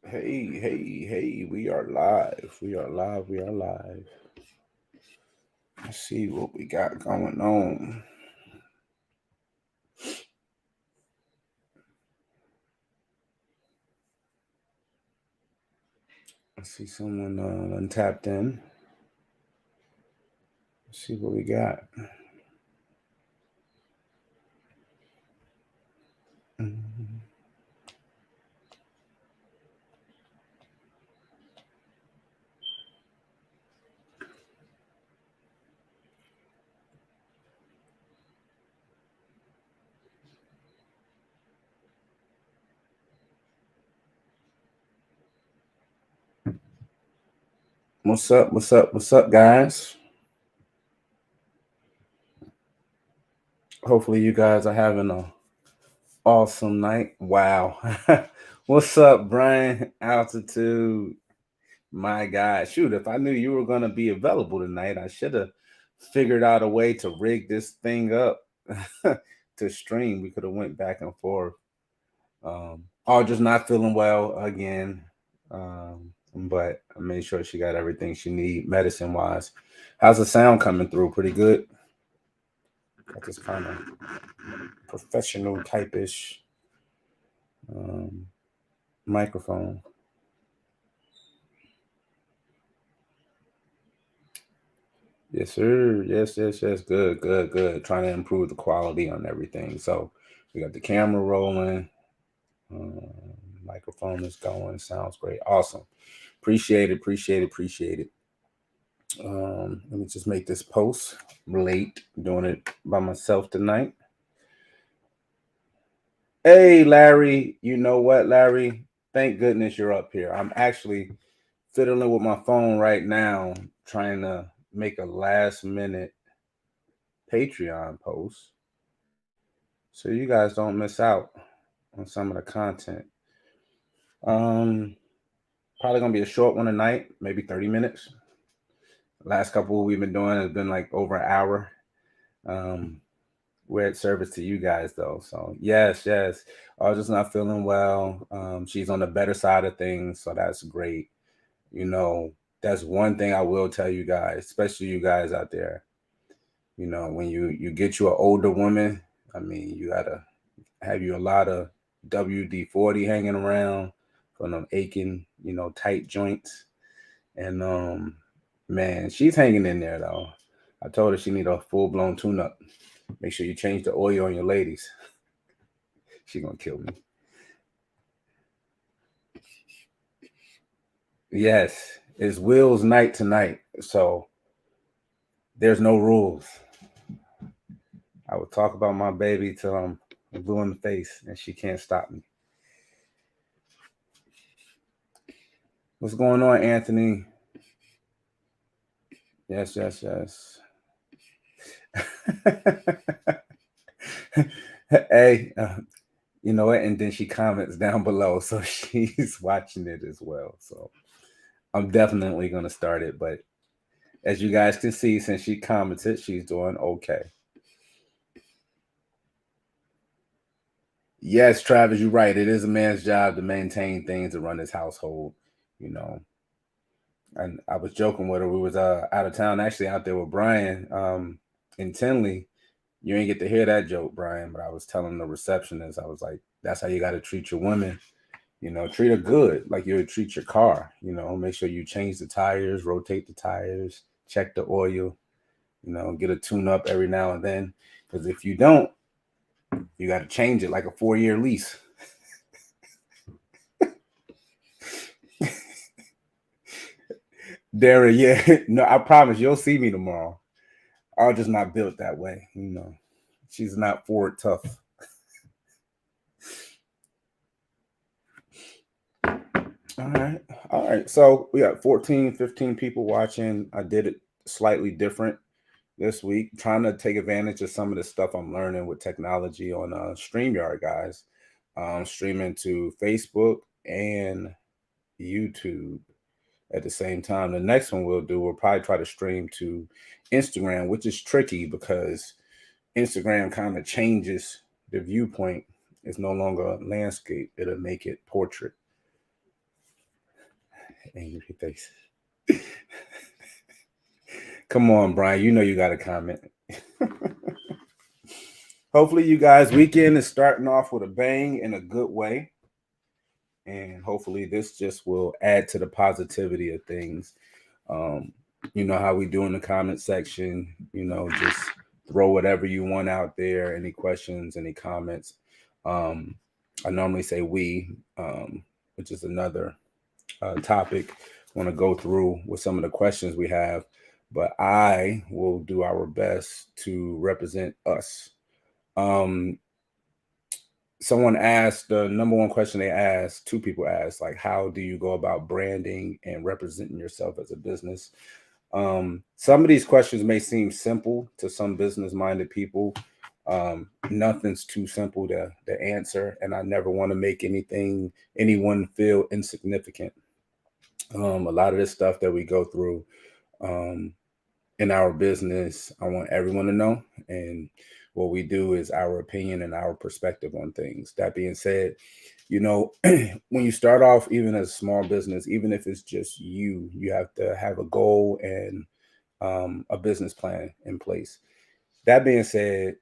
Hey, we are live. We are live. We are live. Let's see what we got going on. I see someone untapped in. Let's see what we got. Mhm. What's up? What's up? What's up, guys? Hopefully, you guys are having a awesome night. Wow. What's up, Brian? Altitude. My God. Shoot, if I knew you were going to be available tonight, I should have figured out a way to rig this thing up to stream. We could have went back and forth. Audra's not feeling well again. But I made sure she got everything she need medicine wise. How's the sound coming through? Pretty good. Got this kind of professional type-ish microphone. Yes, sir. Yes. Good. Trying to improve the quality on everything. So we got the camera rolling. Microphone is going. Sounds great. Awesome. Appreciate it. Let me just make this post late. Doing it by myself tonight. Hey, Larry. You know what, Larry? Thank goodness you're up here. I'm actually fiddling with my phone right now, trying to make a last minute Patreon post so you guys don't miss out on some of the content. Um, Probably gonna be a short one tonight, maybe 30 minutes. Last couple we've been doing has been like over an hour. Um, we're at service to you guys though. So yes. I was just not feeling well. She's on the better side of things, so that's great. You know, that's one thing I will tell you guys, especially you guys out there. You know, when you get you an older woman, I mean, you gotta have you a lot of WD-40 hanging around from them aching, tight joints. And man, she's hanging in there though. I told her she need a full blown tune up. Make sure you change the oil on your ladies. She gonna kill me. Yes, it's Will's night tonight, so there's no rules. I would talk about my baby till I'm blue in the face, and she can't stop me. What's going on, Anthony? Yes. Hey, you know what? And then she comments down below, so she's watching it as well. So I'm definitely gonna start it, but as you guys can see, since she commented, she's doing okay. Yes, Travis, you're right. It is a man's job to maintain things and run his household, you know. And I was joking with her. We was out of town, actually out there with Brian in Tinley. You ain't get to hear that joke, Brian, but I was telling the receptionist, I was like, that's how you got to treat your women. You know, treat her good, like you would treat your car. You know, make sure you change the tires, rotate the tires, check the oil, get a tune up every now and then. Because if you don't, you got to change it like a 4-year lease. Dara, yeah. No, I promise you'll see me tomorrow. I'm just not built that way. She's not Ford tough. All right. So we got 14, 15 people watching. I did it slightly different this week, trying to take advantage of some of the stuff I'm learning with technology on StreamYard, guys. Streaming to Facebook and YouTube at the same time. The next one we'll probably try to stream to Instagram, which is tricky because Instagram kind of changes the viewpoint. It's no longer a landscape, it'll make it portrait. Angry face. Come on, Brian. You know you got a comment. Hopefully, you guys' weekend is starting off with a bang in a good way. And hopefully, this just will add to the positivity of things. Um, you know how we do in the comment section, just throw whatever you want out there, any questions, any comments. Um, I normally say we, which is another topic I want to go through with some of the questions we have, but I will do our best to represent us. Um, Someone asked, the number one question they asked, two people asked, like, how do you go about branding and representing yourself as a business? Some of these questions may seem simple to some business minded people. Nothing's too simple to answer, and I never want to make anyone feel insignificant. A lot of this stuff that we go through um, in our business, I want everyone to know. And what we do is our opinion and our perspective on things. That being said, when you start off, even as a small business, even if it's just you have to have a goal and a business plan in place. That being said,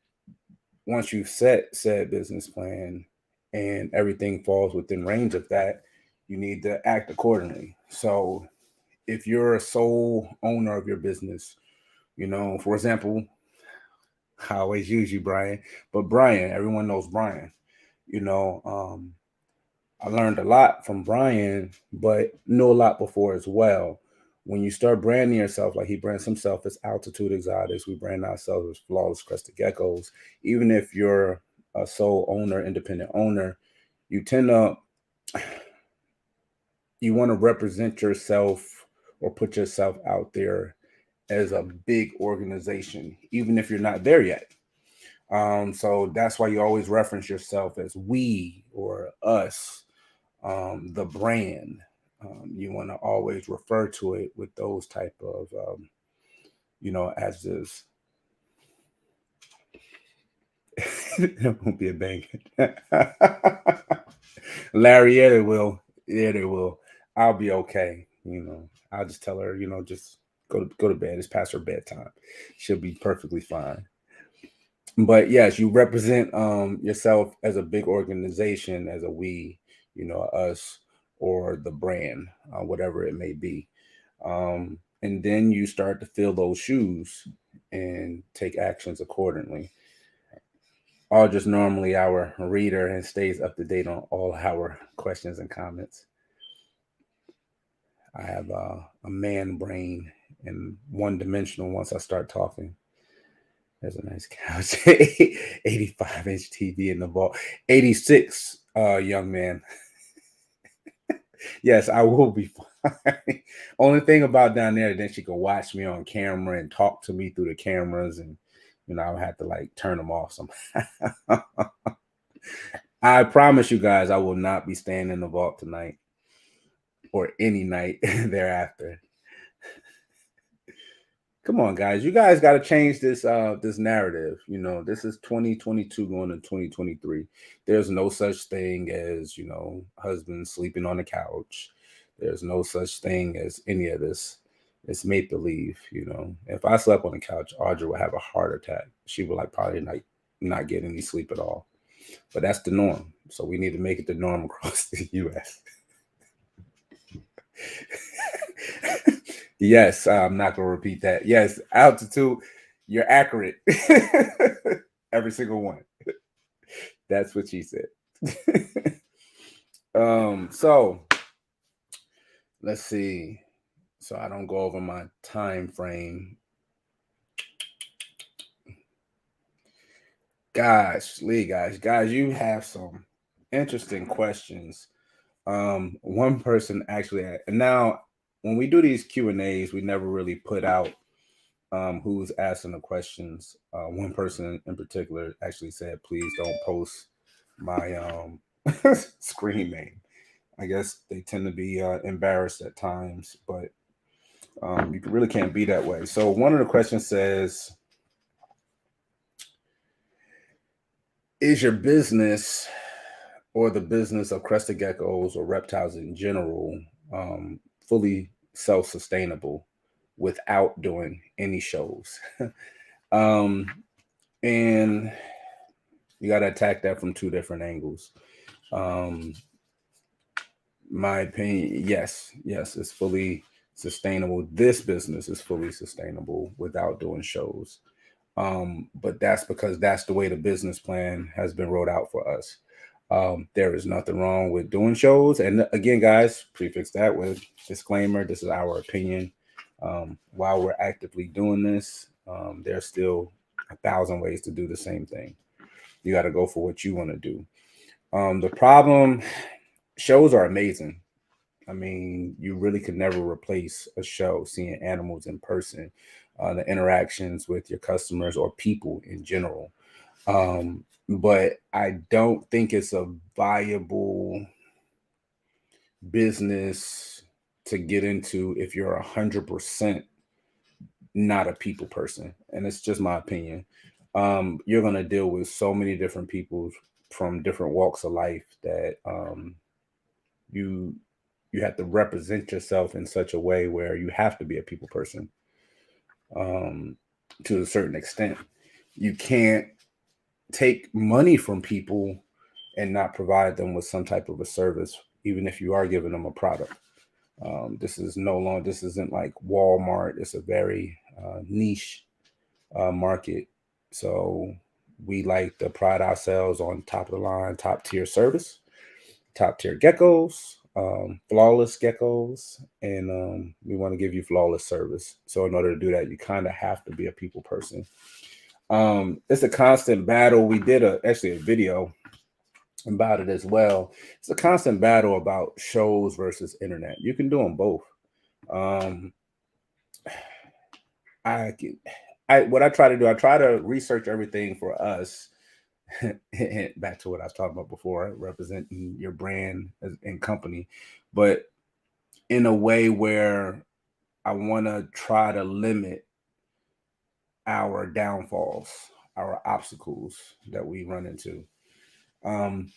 once you've set said business plan and everything falls within range of that, you need to act accordingly. So if you're a sole owner of your business, for example, I always use you, Brian, but Brian, everyone knows Brian. You know, um, I learned a lot from Brian, but know a lot before as well. When you start branding yourself, like he brands himself as Altitude Exotics, we brand ourselves as Flawless Crested Geckos. Even if you're a sole owner, independent owner, you tend to you want to represent yourself or put yourself out there as a big organization, even if you're not there yet. So that's why you always reference yourself as we or us, the brand. You want to always refer to it with those type of, as this. It won't be a bang. Larry, yeah, it will. Yeah, they will. I'll be okay. I'll just tell her, just go to bed. It's past her bedtime. She'll be perfectly fine. But yes, you represent yourself as a big organization, as a we, us, or the brand, whatever it may be. And then you start to fill those shoes and take actions accordingly. Just normally our reader and stays up to date on all our questions and comments. I have a man brain and one dimensional once I start talking. There's a nice couch. 85-inch TV in the vault. 86, young man. Yes, I will be fine. Only thing about down there, then she can watch me on camera and talk to me through the cameras, and I'll have to like turn them off somehow. I promise you guys, I will not be staying in the vault tonight or any night thereafter. Come on, guys. You guys got to change this narrative. This is 2022 going to 2023. There's no such thing as, husband sleeping on the couch. There's no such thing as any of this. It's make believe, If I slept on the couch, Audrey would have a heart attack. She would like probably not get any sleep at all. But that's the norm. So we need to make it the norm across the US. Yes, I'm not going to repeat that. Yes, Altitude, you're accurate. Every single one. That's what she said. So let's see. So I don't go over my time frame. Gosh, Lee, guys, you have some interesting questions. One person actually, and now when we do these Q&As, we never really put out who's asking the questions. One person in particular actually said, please don't post my screen name. I guess they tend to be embarrassed at times, but you really can't be that way. So one of the questions says, is your business or the business of crested geckos or reptiles in general fully self-sustainable without doing any shows. um, and you got to attack that from two different angles. Um, my opinion, yes, it's fully sustainable. This business is fully sustainable without doing shows. But that's because that's the way the business plan has been rolled out for us. There is nothing wrong with doing shows. And again, guys, prefix that with disclaimer, this is our opinion. While we're actively doing this, there's still 1,000 ways to do the same thing. You got to go for what you want to do. The problem, shows are amazing. I mean, you really could never replace a show, seeing animals in person, the interactions with your customers or people in general. But I don't think it's a viable business to get into if you're 100% not a people person. And it's just my opinion. You're going to deal with so many different people from different walks of life that you you have to represent yourself in such a way where you have to be a people person, um, to a certain extent. You can't take money from people and not provide them with some type of a service, even if you are giving them a product. This is no longer, this isn't like Walmart. It's a very niche market. So we like to pride ourselves on top of the line, top tier service, top tier geckos, flawless geckos, and we want to give you flawless service. So in order to do that, you kind of have to be a people person. It's a constant battle. We did actually a video about it as well. It's a constant battle about shows versus internet. You can do them both. Um, I, what I try to do, I try to research everything for us. Back to what I was talking about before, representing your brand and company, but in a way where I want to try to limit our downfalls, our obstacles that we run into. Um,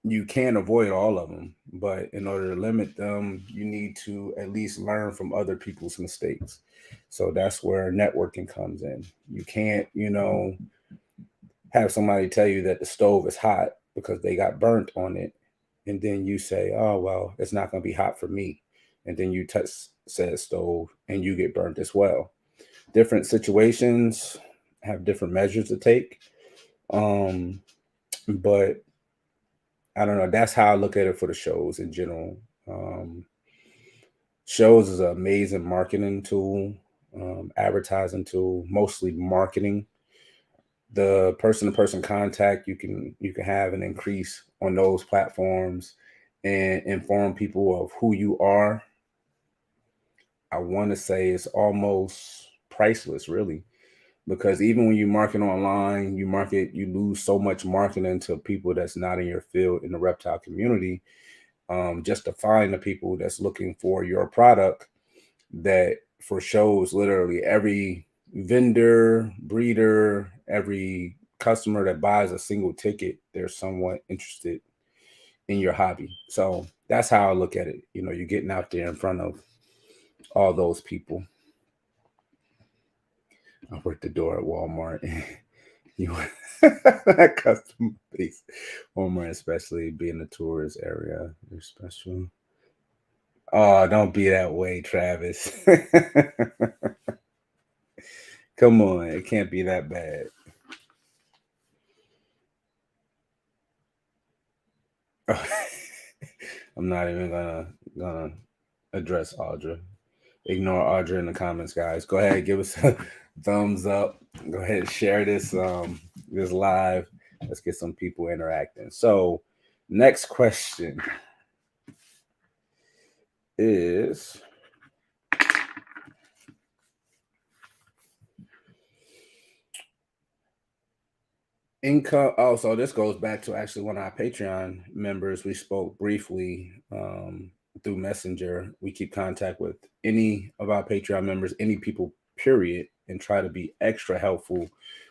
you can't avoid all of them, but in order to limit them, you need to at least learn from other people's mistakes. So that's where networking comes in. You can't, have somebody tell you that the stove is hot because they got burnt on it, and then you say, "Oh well, it's not going to be hot for me," and then you touch said stove and you get burnt as well. Different situations have different measures to take, but I don't know. That's how I look at it for the shows in general. Um, Shows is an amazing marketing tool, advertising tool, mostly marketing. The person-to-person contact you can have and increase on those platforms and inform people of who you are. I want to say it's almost priceless, really, because even when you market online, you lose so much marketing to people that's not in your field in the reptile community, just to find the people that's looking for your product. That for shows, literally every vendor, breeder, every customer that buys a single ticket, they're somewhat interested in your hobby. So that's how I look at it. You're getting out there in front of all those people. I worked the door at Walmart. You that customer base, Walmart, especially being the tourist area, you're special. Oh, don't be that way, Travis. Come on, it can't be that bad. I'm not even gonna address Audra. Ignore Audra in the comments, guys. Go ahead, give us a thumbs up. Go ahead and share this live. Let's get some people interacting. So, next question is income. Oh, so this goes back to actually one of our Patreon members. We spoke briefly through Messenger. We keep contact with any of our Patreon members, any people, period, and try to be extra helpful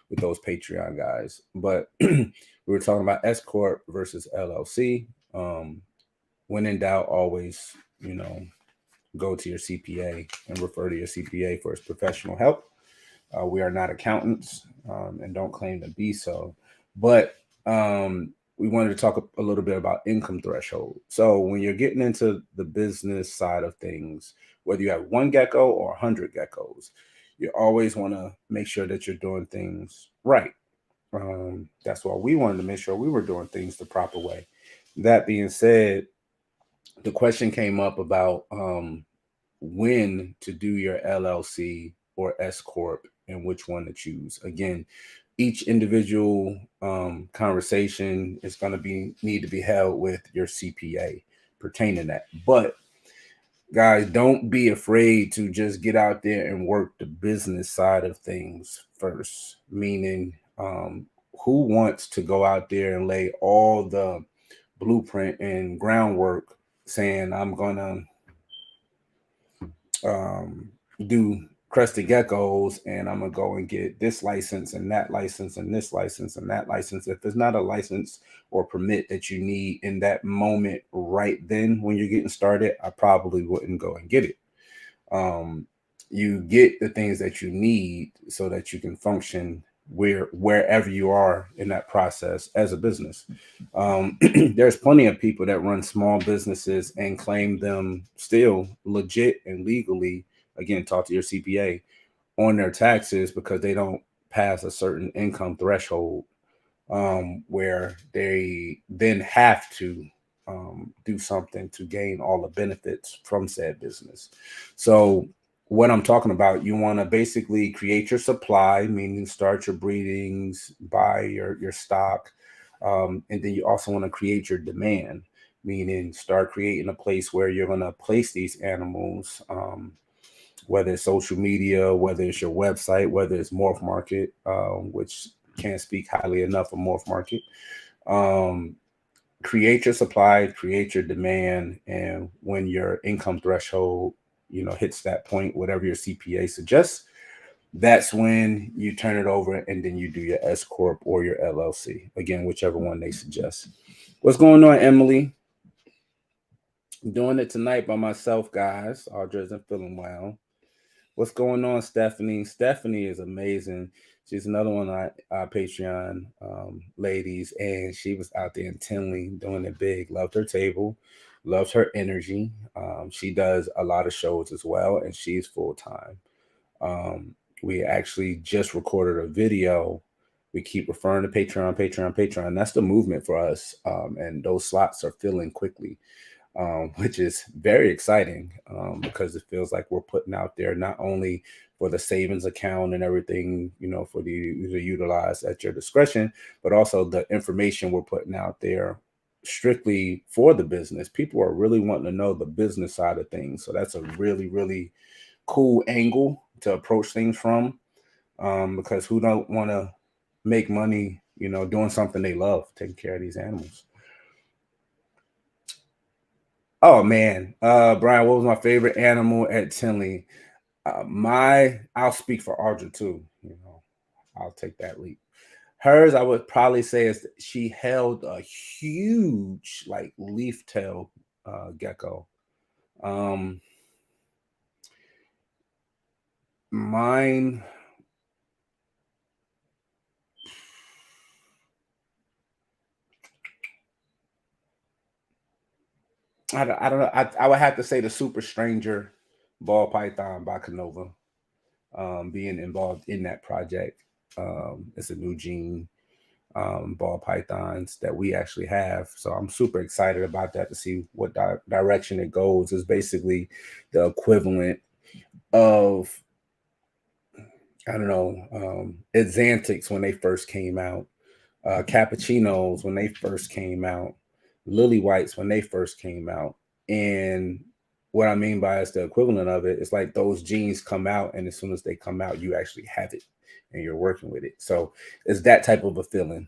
with those Patreon guys. But we were talking about S Corp versus LLC. When in doubt, always, go to your CPA and refer to your CPA for his professional help. We are not accountants and don't claim to be so, but we wanted to talk a little bit about income threshold. So when you're getting into the business side of things, whether you have one gecko or 100 geckos, you always want to make sure that you're doing things right. That's why we wanted to make sure we were doing things the proper way. That being said, the question came up about when to do your LLC or S corp and which one to choose. Again, each individual conversation is going to be need to be held with your CPA pertaining to that. But guys, don't be afraid to just get out there and work the business side of things first. Meaning, who wants to go out there and lay all the blueprint and groundwork, saying I'm gonna do crested geckos and I'm gonna go and get this license and that license and this license and that license. If there's not a license or permit that you need in that moment right then when you're getting started, I probably wouldn't go and get it. You get the things that you need so that you can function wherever you are in that process as a business. There's plenty of people that run small businesses and claim them still legit and legally. Again, talk to your CPA on their taxes because they don't pass a certain income threshold, where they then have to do something to gain all the benefits from said business. So what I'm talking about, you want to basically create your supply, meaning start your breedings, buy your stock, and then you also want to create your demand, meaning start creating a place where you're going to place these animals, whether it's social media, whether it's your website, whether it's Morph Market, which can't speak highly enough of Morph Market. Um, Create your supply, create your demand, and when your income threshold, hits that point, whatever your CPA suggests, that's when you turn it over and then you do your S corp or your LLC. Again, whichever one they suggest. What's going on, Emily? I'm doing it tonight by myself, guys. Audra isn't feeling well. What's going on, Stephanie? Stephanie is amazing. She's another one of our Patreon ladies, and she was out there in Tinley doing it big. Loved her table, loved her energy. She does a lot of shows as well, and she's full time. We actually just recorded a video. We keep referring to Patreon, Patreon, Patreon. That's the movement for us, and those slots are filling quickly. Which is very exciting, because it feels like we're putting out there not only for the savings account and everything, for the user to utilize at your discretion, but also the information we're putting out there strictly for the business. People are really wanting to know the business side of things. So that's a really, really cool angle to approach things from, because who don't want to make money, doing something they love, taking care of these animals. Oh man, Brian, what was my favorite animal at Tinley? I'll speak for Audra too. I'll take that leap. Hers, I would probably say, is she held a huge, like, leaf tail gecko. Mine, I don't know. I would have to say the super stranger ball python by Canova, being involved in that project. It's a new gene, ball pythons that we actually have. So I'm super excited about that to see what direction it goes. Is basically the equivalent of, I don't know, Exantics when they first came out, Cappuccinos when they first came out, Lily Whites when they first came out. And what I mean by it's the equivalent of it, it's like those genes come out, and as soon as they come out, you actually have it and you're working with it. So it's that type of a feeling.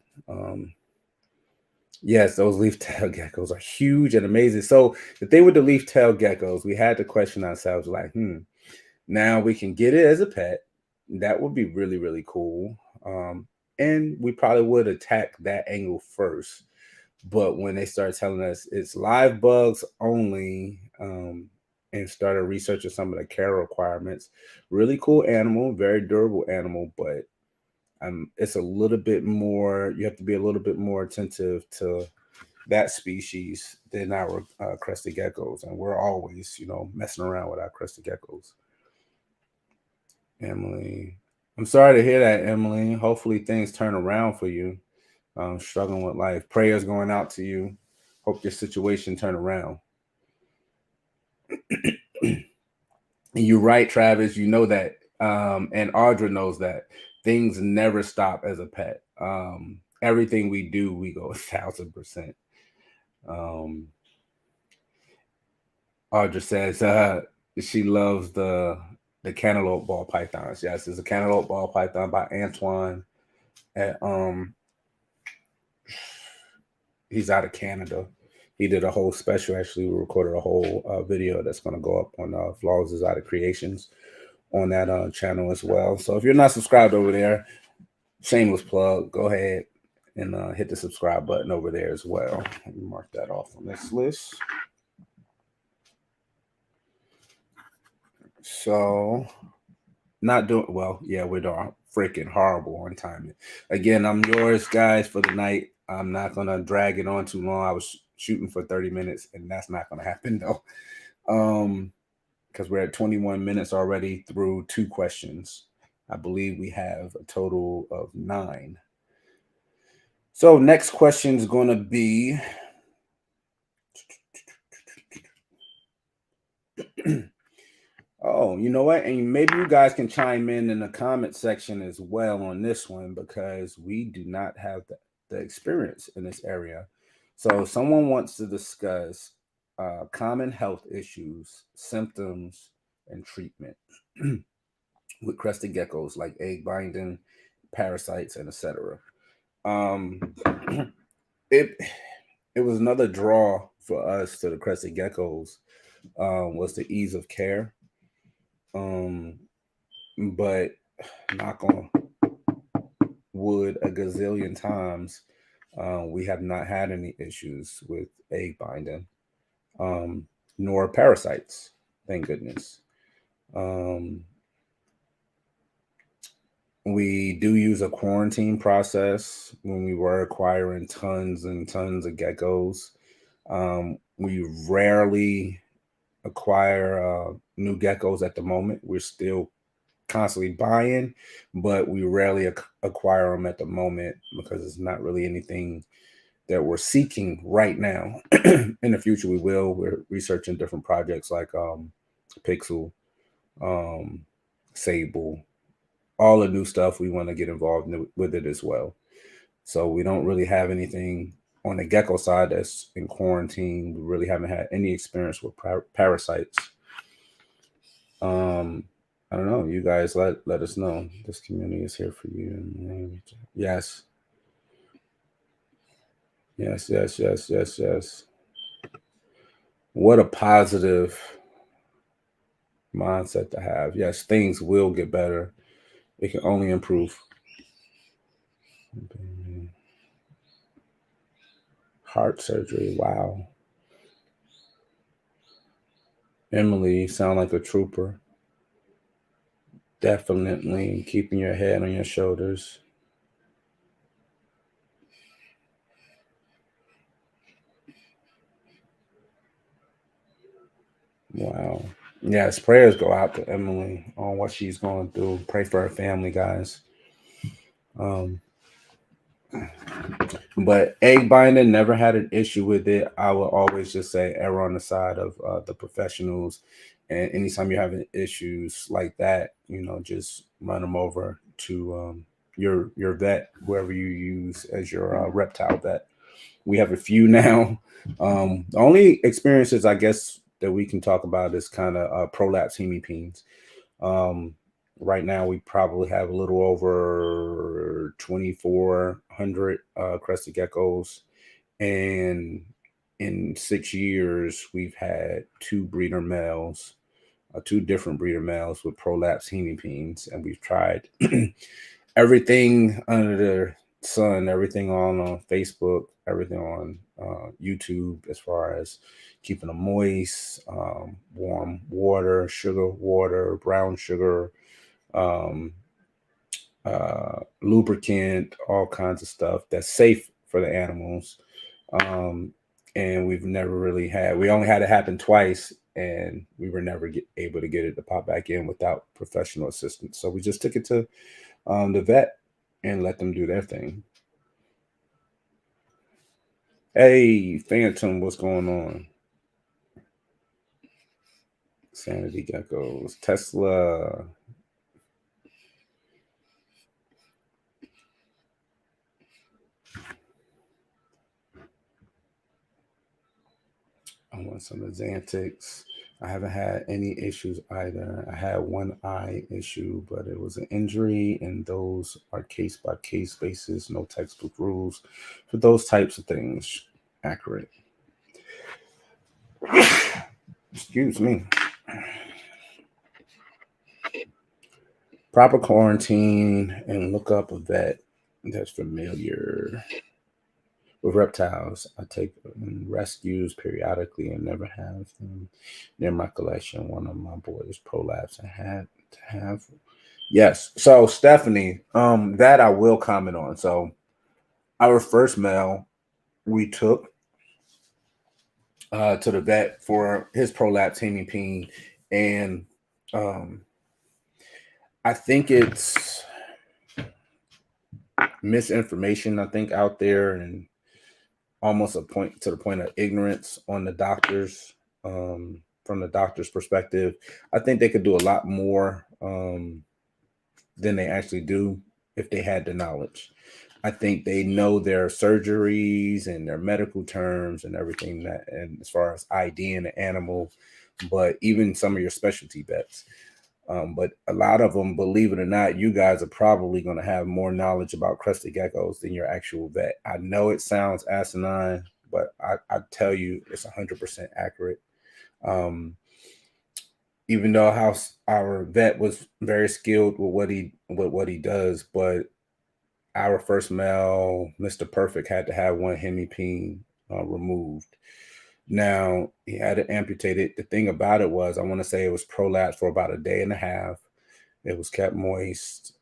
Yes, those leaf tail geckos are huge and amazing. So the thing with the leaf tail geckos, we had to question ourselves, like, now we can get it as a pet. That would be really, really cool. And we probably would attack that angle first. But when they start telling us it's live bugs only, and started researching some of the care requirements. Really cool animal, very durable animal, but it's a little bit more. You have to be a little bit more attentive to that species than our crested geckos, and we're always, messing around with our crested geckos. Emily, I'm sorry to hear that, Emily. Hopefully things turn around for you. Struggling with life. Prayers going out to you. Hope your situation turn around. You're right, Travis. You know that, and Audra knows that things never stop as a pet. Everything we do, we go 1,000%. Audra says she loves the cantaloupe ball pythons. Yes, it's a cantaloupe ball python by Antoine. At, he's out of Canada. He did a whole special. Actually, we recorded a whole video that's going to go up on Vlogs is Out of Creations on that channel as well. So if you're not subscribed over there, shameless plug, go ahead and hit the subscribe button over there as well. Let me mark that off on this list. So, not doing well. Yeah, we're doing freaking horrible on timing. Again, I'm yours, guys, for the night. I'm not gonna drag it on too long. I was shooting for 30 minutes, and that's not gonna happen though. Because we're at 21 minutes already through 2 questions. I believe we have a total of 9. So next question is going to be oh, you know what? And maybe you guys can chime in the comment section as well on this one, because we do not have the experience in this area. So someone wants to discuss common health issues, symptoms, and treatment with crested geckos, like egg binding, parasites, and etc. It was another draw for us to the crested geckos, was the ease of care. But knock on wood a gazillion times, we have not had any issues with egg binding, nor parasites, thank goodness. We do use a quarantine process when we were acquiring tons and tons of geckos. We rarely acquire new geckos at the moment. We're still constantly buying, but we rarely acquire them at the moment because it's not really anything that we're seeking right now. In the future, we will. We're researching different projects like Pixel, Sable, all the new stuff. We want to get involved with it as well. So we don't really have anything on the gecko side that's in quarantine. We really haven't had any experience with parasites. I don't know. You guys let us know. This community is here for you. Yes. Yes. What a positive mindset to have. Yes, things will get better. It can only improve. Heart surgery. Wow. Emily, you sound like a trooper. Definitely keeping your head on your shoulders. Wow. Yes, prayers go out to Emily on what she's going through. Pray for her family, guys. But egg binding, never had an issue with it. I will always just say err on the side of the professionals. And anytime you're having issues like that, just run them over to your vet, whoever you use as your reptile vet. We have a few now. The only experiences, I guess, that we can talk about is kind of prolapse hemipenes. Right now, we probably have a little over 2,400 crested geckos, and in 6 years, we've had 2 breeder males, 2 different breeder males with prolapse hemipenes, and we've tried everything under the sun, everything on Facebook, everything on YouTube as far as keeping them moist, warm water, sugar water, brown sugar, um, lubricant, all kinds of stuff that's safe for the animals. Um, and we've never really had, we only had it happen twice, and we were never able to get it to pop back in without professional assistance. So we just took it to the vet and let them do their thing. Hey, Phantom, what's going on? Sanity Geckos, Tesla. I want some Xantics. I haven't had any issues either. I had one eye issue, but it was an injury, and those are case by case basis, no textbook rules for those types of things. Accurate. Excuse me. Proper quarantine and look up a vet that's familiar with reptiles. I take rescues periodically and never have them near my collection. One of my boys prolapsed and had to have. Yes. So Stephanie, that I will comment on. So our first male we took to the vet for his prolapse hemipene, and um, I think it's misinformation. I think out there, and almost a point to the point of ignorance on the doctors, from the doctor's perspective. I think they could do a lot more than they actually do if they had the knowledge. I think they know their surgeries and their medical terms and everything that, and as far as IDing the animal, but even some of your specialty vets. But a lot of them, believe it or not, you guys are probably going to have more knowledge about crested geckos than your actual vet. I know it sounds asinine, but I tell you, it's 100% accurate. Um, Even though our vet was very skilled with what he does, but our first male, Mr. Perfect, had to have one hemipene removed. Now he had it amputated. The thing about it was, I want to say it was prolapsed for about a day and a half. It was kept moist,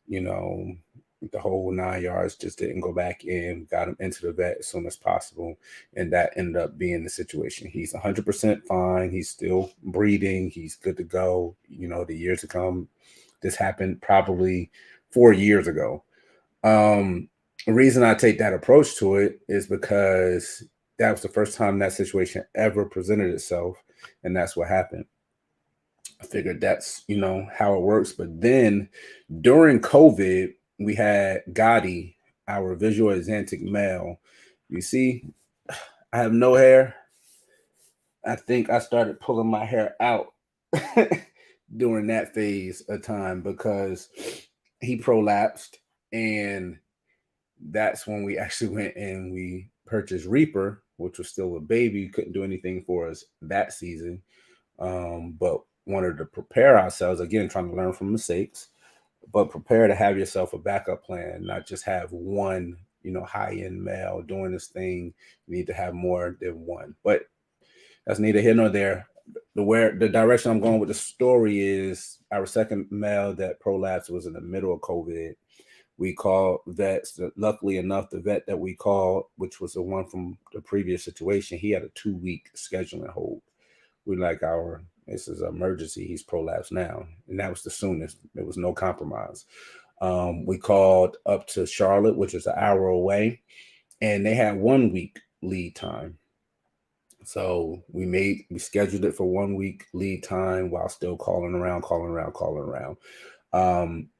the whole 9 yards, just didn't go back in. Got him into the vet as soon as possible. And that ended up being the situation. He's 100% fine. He's still breathing. He's good to go. The years to come. This happened probably 4 years ago. The reason I take that approach to it is because that was the first time that situation ever presented itself. And that's what happened. I figured that's, how it works. But then during COVID, we had Gotti, our visual Xantic male. You see, I have no hair. I think I started pulling my hair out during that phase of time because he prolapsed, and that's when we actually went and we purchased Reaper, which was still a baby, couldn't do anything for us that season. But wanted to prepare ourselves, again, trying to learn from mistakes, but prepare to have yourself a backup plan, not just have one, high-end male doing this thing. You need to have more than one. But that's neither here nor there. The direction I'm going with the story is our second male that prolapsed was in the middle of COVID. We called vets. Luckily enough, the vet that we called, which was the one from the previous situation, he had a 2-week scheduling hold. We like, this is an emergency. He's prolapsed now. And that was the soonest. There was no compromise. We called up to Charlotte, which is an hour away, and they had 1 week lead time. So we scheduled it for 1 week lead time while still calling around.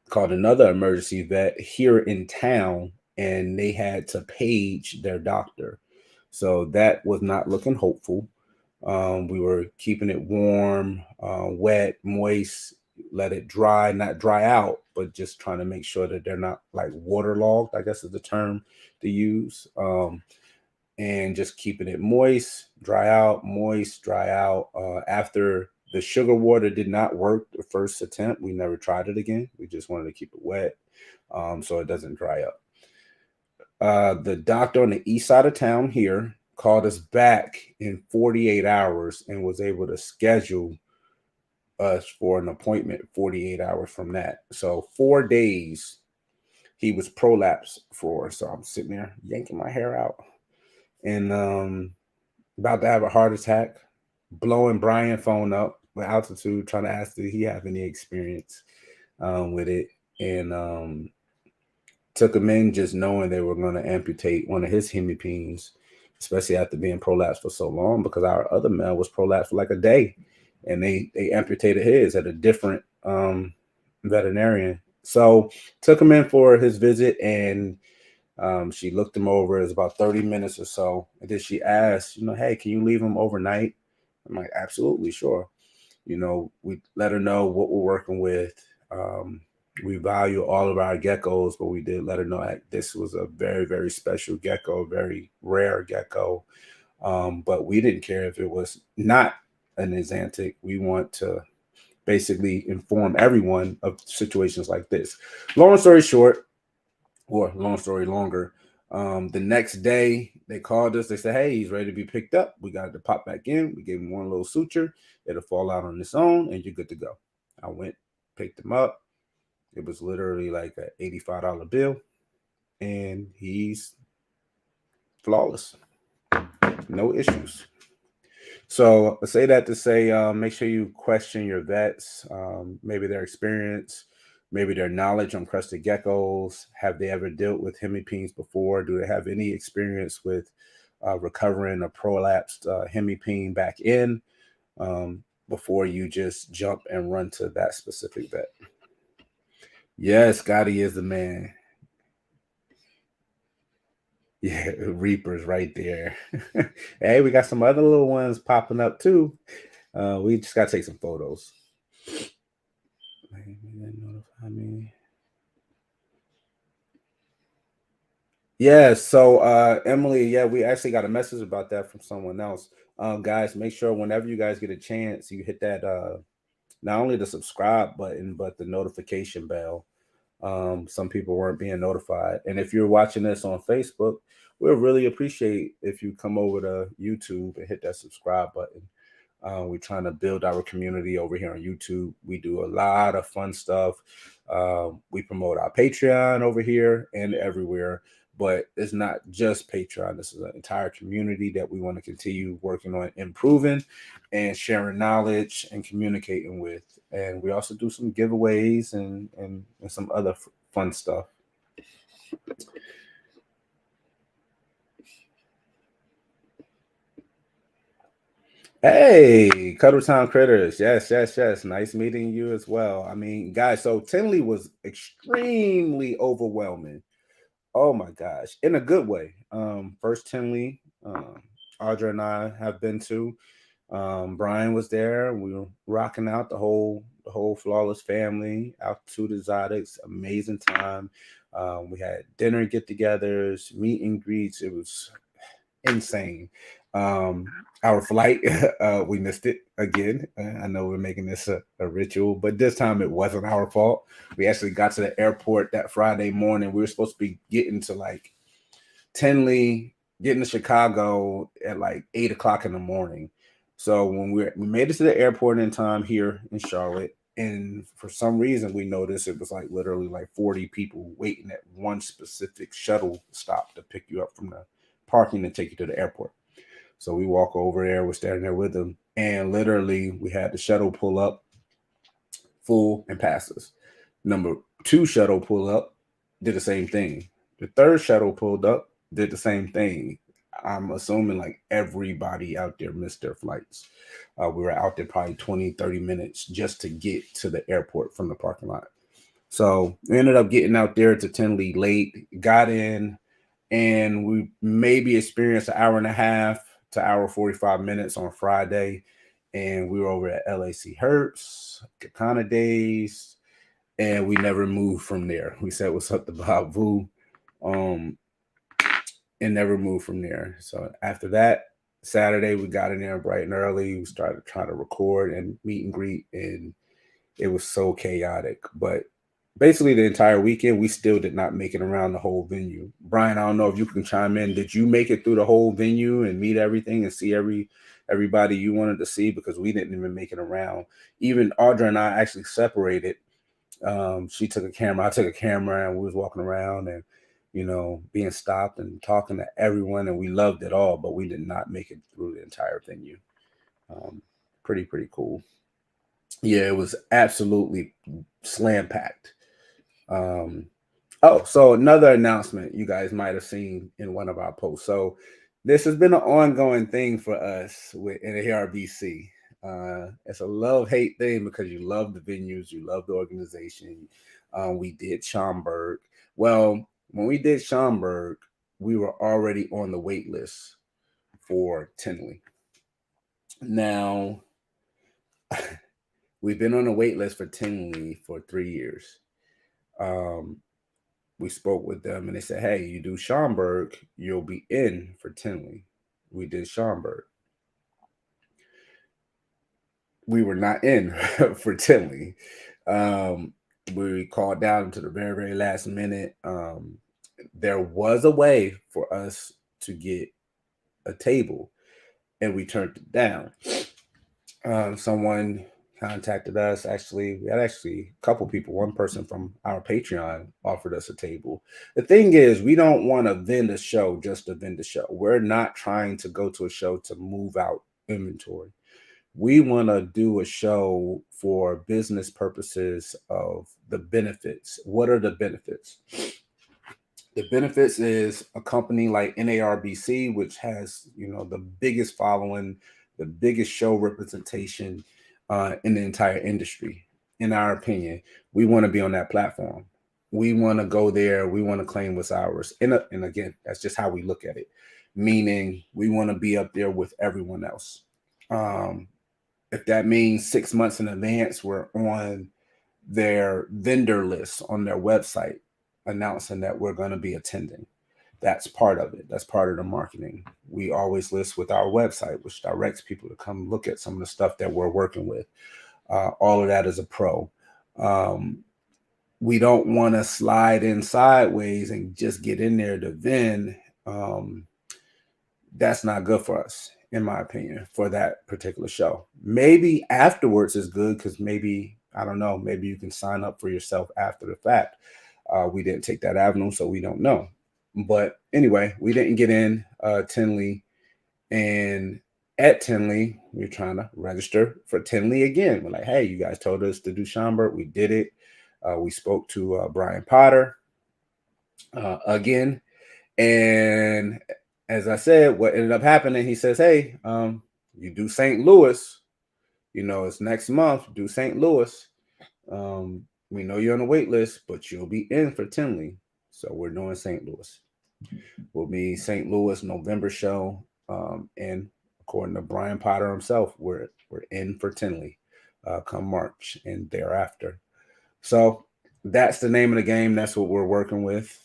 Called another emergency vet here in town, and they had to page their doctor. So that was not looking hopeful. We were keeping it warm, wet, moist, let it dry, not dry out, but just trying to make sure that they're not like waterlogged, I guess is the term to use. And just keeping it moist, dry out, moist, dry out. After the sugar water did not work the first attempt, we never tried it again. We just wanted to keep it wet, so it doesn't dry up. The doctor on the east side of town here called us back in 48 hours and was able to schedule us for an appointment 48 hours from that. So 4 days he was prolapsed for. So I'm sitting there yanking my hair out and about to have a heart attack, blowing Brian phone up with altitude, trying to ask did he have any experience with it. And took him in just knowing they were going to amputate one of his hemipenes, especially after being prolapsed for so long, because our other male was prolapsed for like a day, and they amputated his at a different veterinarian. So took him in for his visit, and she looked him over. It was about 30 minutes or so, and then she asked, hey, can you leave him overnight? I'm like, absolutely, sure. We let her know what we're working with. We value all of our geckos, but we did let her know that this was a very, very special gecko, very rare gecko. But we didn't care if it was not an exantic. We want to basically inform everyone of situations like this. Long story short, or long story longer, the next day they called us. They said, hey, he's ready to be picked up. We got to pop back in. We gave him one little suture. It'll fall out on its own, and you're good to go. I went, picked him up. It was literally like an $85 bill, and he's flawless. No issues. So I say that to say, make sure you question your vets, maybe their experience, maybe their knowledge on crested geckos. Have they ever dealt with hemipenes before? Do they have any experience with recovering a prolapsed hemipene back in before you just jump and run to that specific vet? Yes, Scotty is the man. Yeah, Reapers right there. Hey, we got some other little ones popping up too. We just gotta take some photos. Notify me. Yeah, so Emily, yeah, we actually got a message about that from someone else. Guys, make sure whenever you guys get a chance, you hit that not only the subscribe button, but the notification bell. Some people weren't being notified. And if you're watching this on Facebook, we'll really appreciate if you come over to YouTube and hit that subscribe button. We're trying to build our community over here on YouTube. We do a lot of fun stuff. We promote our Patreon over here and everywhere, but it's not just Patreon. This is an entire community that we want to continue working on improving and sharing knowledge and communicating with. And we also do some giveaways and some other fun stuff. Hey, Cuddle Town Critters. Yes, yes, yes. Nice meeting you as well. I mean, guys, so Tinley was extremely overwhelming. Oh my gosh, in a good way. First Tinley, Audra and I have been to. Brian was there. We were rocking out the whole flawless family. Altitude Exotics, amazing time. We had dinner get-togethers, meet and greets. It was insane. Our flight, we missed it again. I know we're making this a ritual, but this time it wasn't our fault. We actually got to the airport that Friday morning. We were supposed to be getting to like Tinley, getting to Chicago at like 8 o'clock in the morning. So when we made it to the airport in time here in Charlotte, and for some reason we noticed it was like literally like 40 people waiting at one specific shuttle stop to pick you up from the parking and take you to the airport. So we walk over there, we're standing there with them, and literally we had the shuttle pull up full and pass us. Number two shuttle pull up, did the same thing. The third shuttle pulled up, did the same thing. I'm assuming like everybody out there missed their flights. We were out there probably 20, 30 minutes just to get to the airport from the parking lot. So we ended up getting out there to Tinley late, got in, and we maybe experienced an hour and a half to hour 45 minutes on Friday. And we were over at LAC Hertz, Kakana Days, and we never moved from there. We said what's up to Bob Vu, and never moved from there. So after that, Saturday we got in there bright and early. We started trying to record and meet and greet, and it was so chaotic. But basically the entire weekend, we still did not make it around the whole venue. Brian, I don't know if you can chime in. Did you make it through the whole venue and meet everything and see everybody you wanted to see? Because we didn't even make it around. Even Audra and I actually separated. She took a camera, I took a camera, and we was walking around and being stopped and talking to everyone, and we loved it all, but we did not make it through the entire venue. Um, pretty cool. Yeah, it was absolutely slam packed. Um, oh, so another announcement you guys might have seen in one of our posts. So this has been an ongoing thing for us with in the ARBC. It's a love-hate thing because you love the venues, you love the organization. We did Schaumburg. Well, when we did Schaumburg, we were already on the wait list for Tinley. Now, we've been on the wait list for Tinley for 3 years. Um, we spoke with them and they said, hey, you do Schaumburg, you'll be in for Tinley. We did Schaumburg. We were not in for Tinley. We called down to the very, very last minute. There was a way for us to get a table and we turned it down. Someone contacted us. Actually, we had a couple people. One person from our Patreon offered us a table. The thing is, we don't want to vend a show just to vend a show. We're not trying to go to a show to move out inventory. We want to do a show for business purposes of the benefits. What are the benefits? The benefits is a company like NARBC, which has the biggest following, the biggest show representation in the entire industry. In our opinion, we want to be on that platform. We want to go there. We want to claim what's ours. And again, that's just how we look at it. Meaning, we want to be up there with everyone else. If that means 6 months in advance, we're on their vendor list on their website announcing that we're going to be attending. That's part of it. That's part of the marketing. We always list with our website, which directs people to come look at some of the stuff that we're working with. All of that is a pro. We don't want to slide in sideways and just get in there to vend. That's not good for us, in my opinion, for that particular show. Maybe afterwards is good because maybe, I don't know, maybe you can sign up for yourself after the fact. We didn't take that avenue, so we don't know. But anyway, we didn't get in Tinley. And at Tinley, we are trying to register for Tinley again. We're like, hey, you guys told us to do Schaumburg. We did it. We spoke to Brian Potter again. And as I said, what ended up happening, he says, hey, you do St. Louis. It's next month. Do St. Louis. We know you're on the wait list, but you'll be in for Tinley. So we're doing St. Louis. Will be St. Louis November show. And according to Brian Potter himself, we're in for Tinley come March and thereafter. So that's the name of the game. That's what we're working with.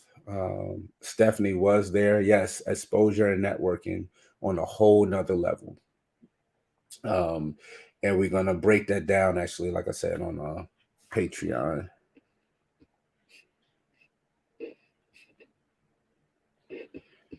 Stephanie was there. Yes, exposure and networking on a whole nother level. And we're gonna break that down actually, like I said, on Patreon.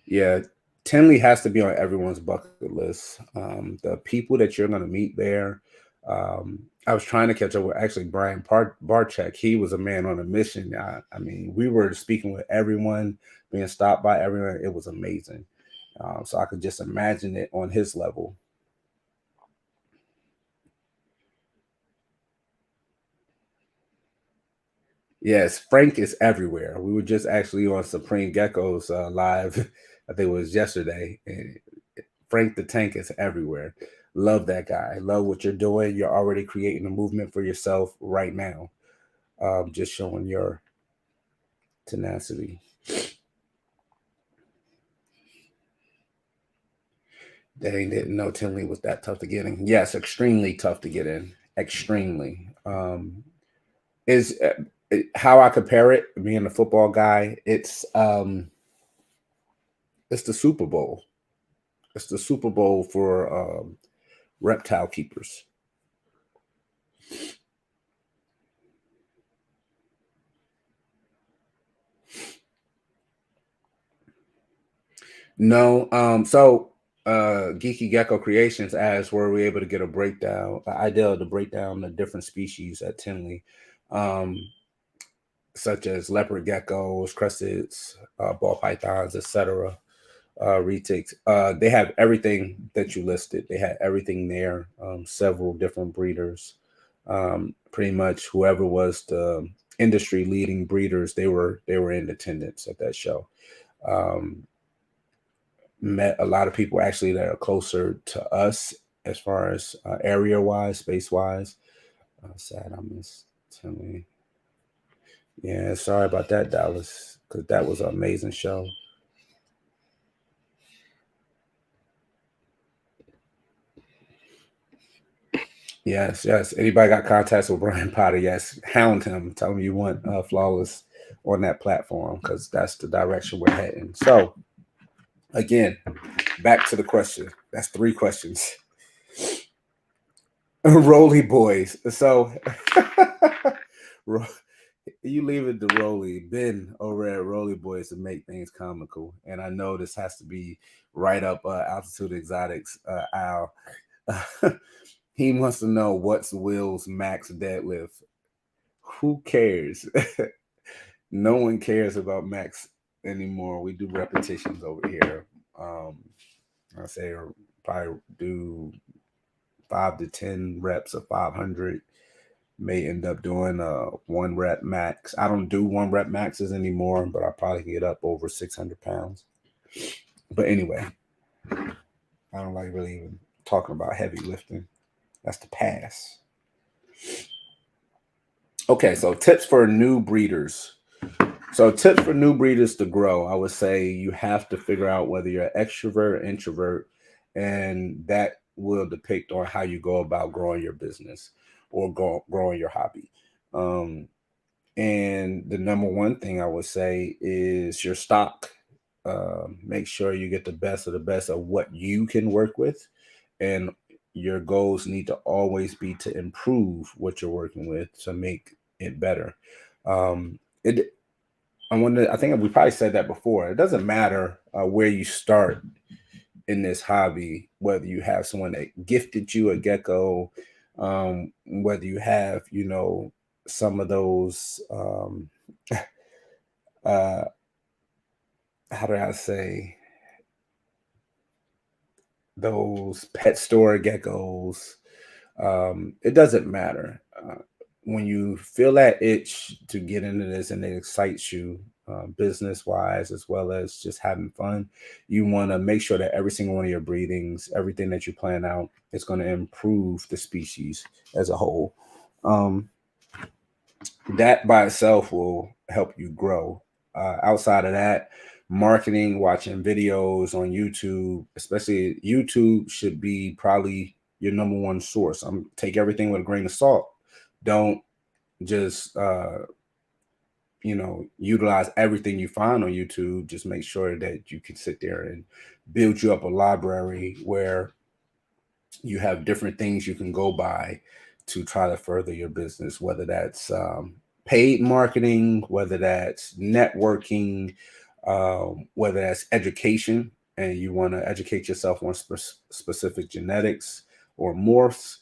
Yeah, Tinley has to be on everyone's bucket list. The people that you're gonna meet there. I was trying to catch up with actually Brian Barchek. He was a man on a mission. I mean, we were speaking with everyone, being stopped by everyone. It was amazing. So I could just imagine it on his level. Yes, Frank is everywhere. We were just actually on Supreme Gecko's live, I think it was yesterday. And Frank the Tank is everywhere. Love that guy. Love what you're doing. You're already creating a movement for yourself right now. Just showing your tenacity. They didn't know Tinley was that tough to get in. Yes, extremely tough to get in. Extremely. Is how I compare it, being a football guy, it's the Super Bowl. It's the Super Bowl for reptile keepers. No. So Geeky Gecko Creations asked, were we able to get a breakdown, an idea to break down the different species at Tinley, um, such as leopard geckos, crusteds, ball pythons, etc. Retics. They have everything that you listed. They had everything there. Several different breeders. Pretty much whoever was the industry leading breeders, they were in attendance at that show. Um, Met a lot of people actually that are closer to us as far as area wise, space wise. Sad I missed Tinley. Yeah, sorry about that, Dallas, because that was an amazing show. Yes, yes. Anybody got contacts with Brian Potter? Yes, hound him. Tell him you want Flawless on that platform because that's the direction we're heading. So, again, back to the question. That's three questions. Roly boys. So, you leave it to Roly, Ben over at Roly Boys to make things comical. And I know this has to be right up Altitude Exotics, Al. He wants to know what's Will's max deadlift. Who cares? No one cares about max anymore. We do repetitions over here. I say probably do 5 to 10 reps of 500. May end up doing a 1 rep max. I don't do 1 rep maxes anymore, but I probably get up over 600 pounds. But anyway, I don't like really even talking about heavy lifting. That's the pass. Okay, so tips for new breeders. So tips for new breeders to grow, I would say you have to figure out whether you're extrovert or introvert, and that will depict on how you go about growing your business or growing your hobby. Um, and the number one thing I would say is your stock. Make sure you get the best of the best of what you can work with, and your goals need to always be to improve what you're working with to make it better. It I think we probably said that before. It doesn't matter where you start in this hobby, whether you have someone that gifted you a gecko, whether you have, some of those, uh, how do I say, those pet store geckos. It doesn't matter. When you feel that itch to get into this and it excites you, business wise as well as just having fun, you want to make sure that every single one of your breedings, everything that you plan out, is going to improve the species as a whole. Um, that by itself will help you grow. Outside of that, marketing, watching videos on YouTube, especially YouTube, should be probably your number one source. Take everything with a grain of salt. Don't just utilize everything you find on YouTube. Just make sure that you can sit there and build you up a library where you have different things you can go by to try to further your business, whether that's paid marketing, whether that's networking, whether that's education, and you want to educate yourself on specific genetics or morphs.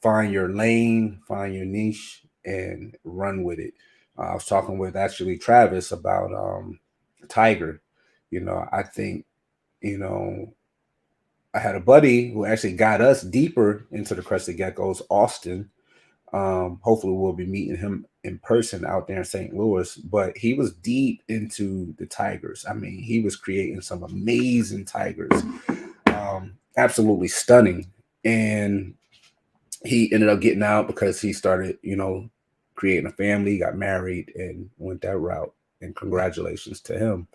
Find your lane, find your niche, and run with it. I was talking with actually Travis about Tiger. I think, you know, I had a buddy who actually got us deeper into the crested geckos, Austin. Hopefully, we'll be meeting him in person out there in St. Louis. But he was deep into the tigers. I mean, he was creating some amazing tigers, absolutely stunning. And he ended up getting out because he started, creating a family, got married, and went that route. And congratulations to him.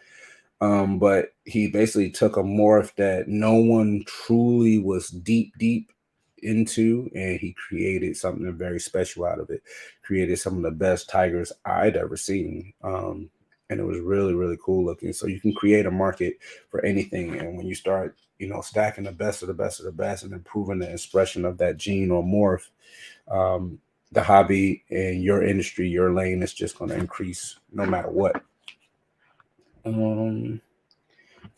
But he basically took a morph that no one truly was deep into, and he created something very special out of it. Created some of the best tigers I'd ever seen. And it was really, really cool looking. So you can create a market for anything. And when you start, stacking the best of the best of the best and improving the expression of that gene or morph, um, the hobby and your industry, your lane is just going to increase no matter what. Um,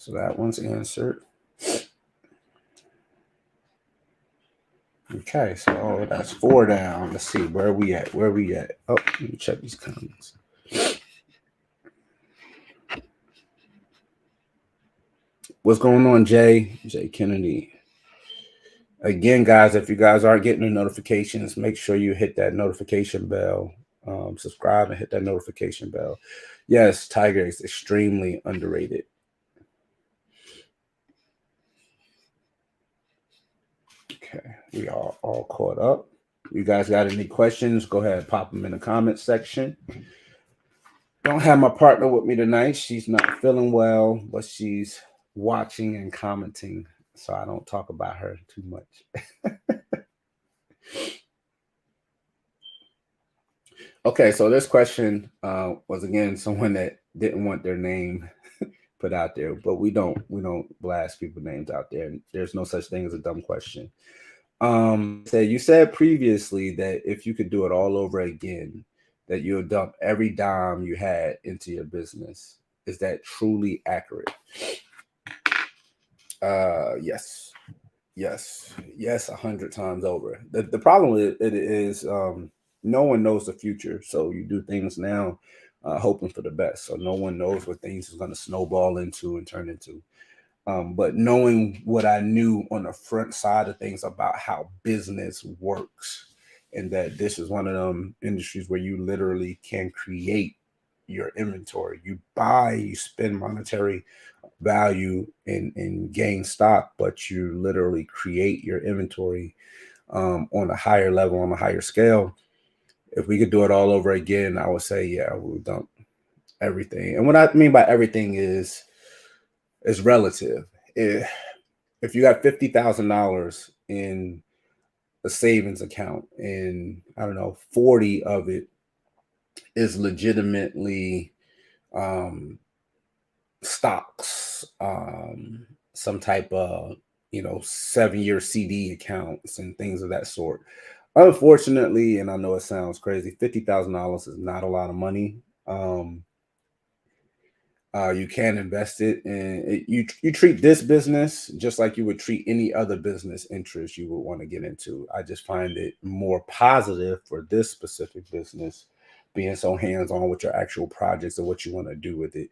So that one's answered. Okay, so that's 4 down. Let's see, where are we at? Where are we at? Oh, let me check these comments. What's going on, Jay? Jay Kennedy. Again, guys, if you guys aren't getting the notifications, make sure you hit that notification bell. Subscribe and hit that notification bell. Yes, Tiger is extremely underrated. Okay, we are all caught up. You guys got any questions? Go ahead, pop them in the comment section. Don't have my partner with me tonight. She's not feeling well, but she's watching and commenting, so I don't talk about her too much. Okay, so this question was again someone that didn't want their name put out there, but we don't blast people names out there. There's no such thing as a dumb question. You said previously that if you could do it all over again, that you would dump every dime you had into your business. Is that truly accurate? Yes, yes, 100 times over. The problem with it is no one knows the future, so you do things now hoping for the best. So no one knows what things is going to snowball into and turn into. But knowing what I knew on the front side of things about how business works, and that this is one of them industries where you literally can create your inventory. You buy, you spend monetary value and gain stock, but you literally create your inventory on a higher level, on a higher scale. If we could do it all over again, I would say, yeah, we would dump everything. And what I mean by everything is relative. If you got $50,000 in a savings account and I don't know, 40 of it is legitimately stocks, some type of 7-year CD accounts and things of that sort. Unfortunately, and I know it sounds crazy, $50,000 is not a lot of money. You can invest it, and you treat this business just like you would treat any other business interest you would want to get into. I just find it more positive for this specific business, being so hands-on with your actual projects and what you want to do with it.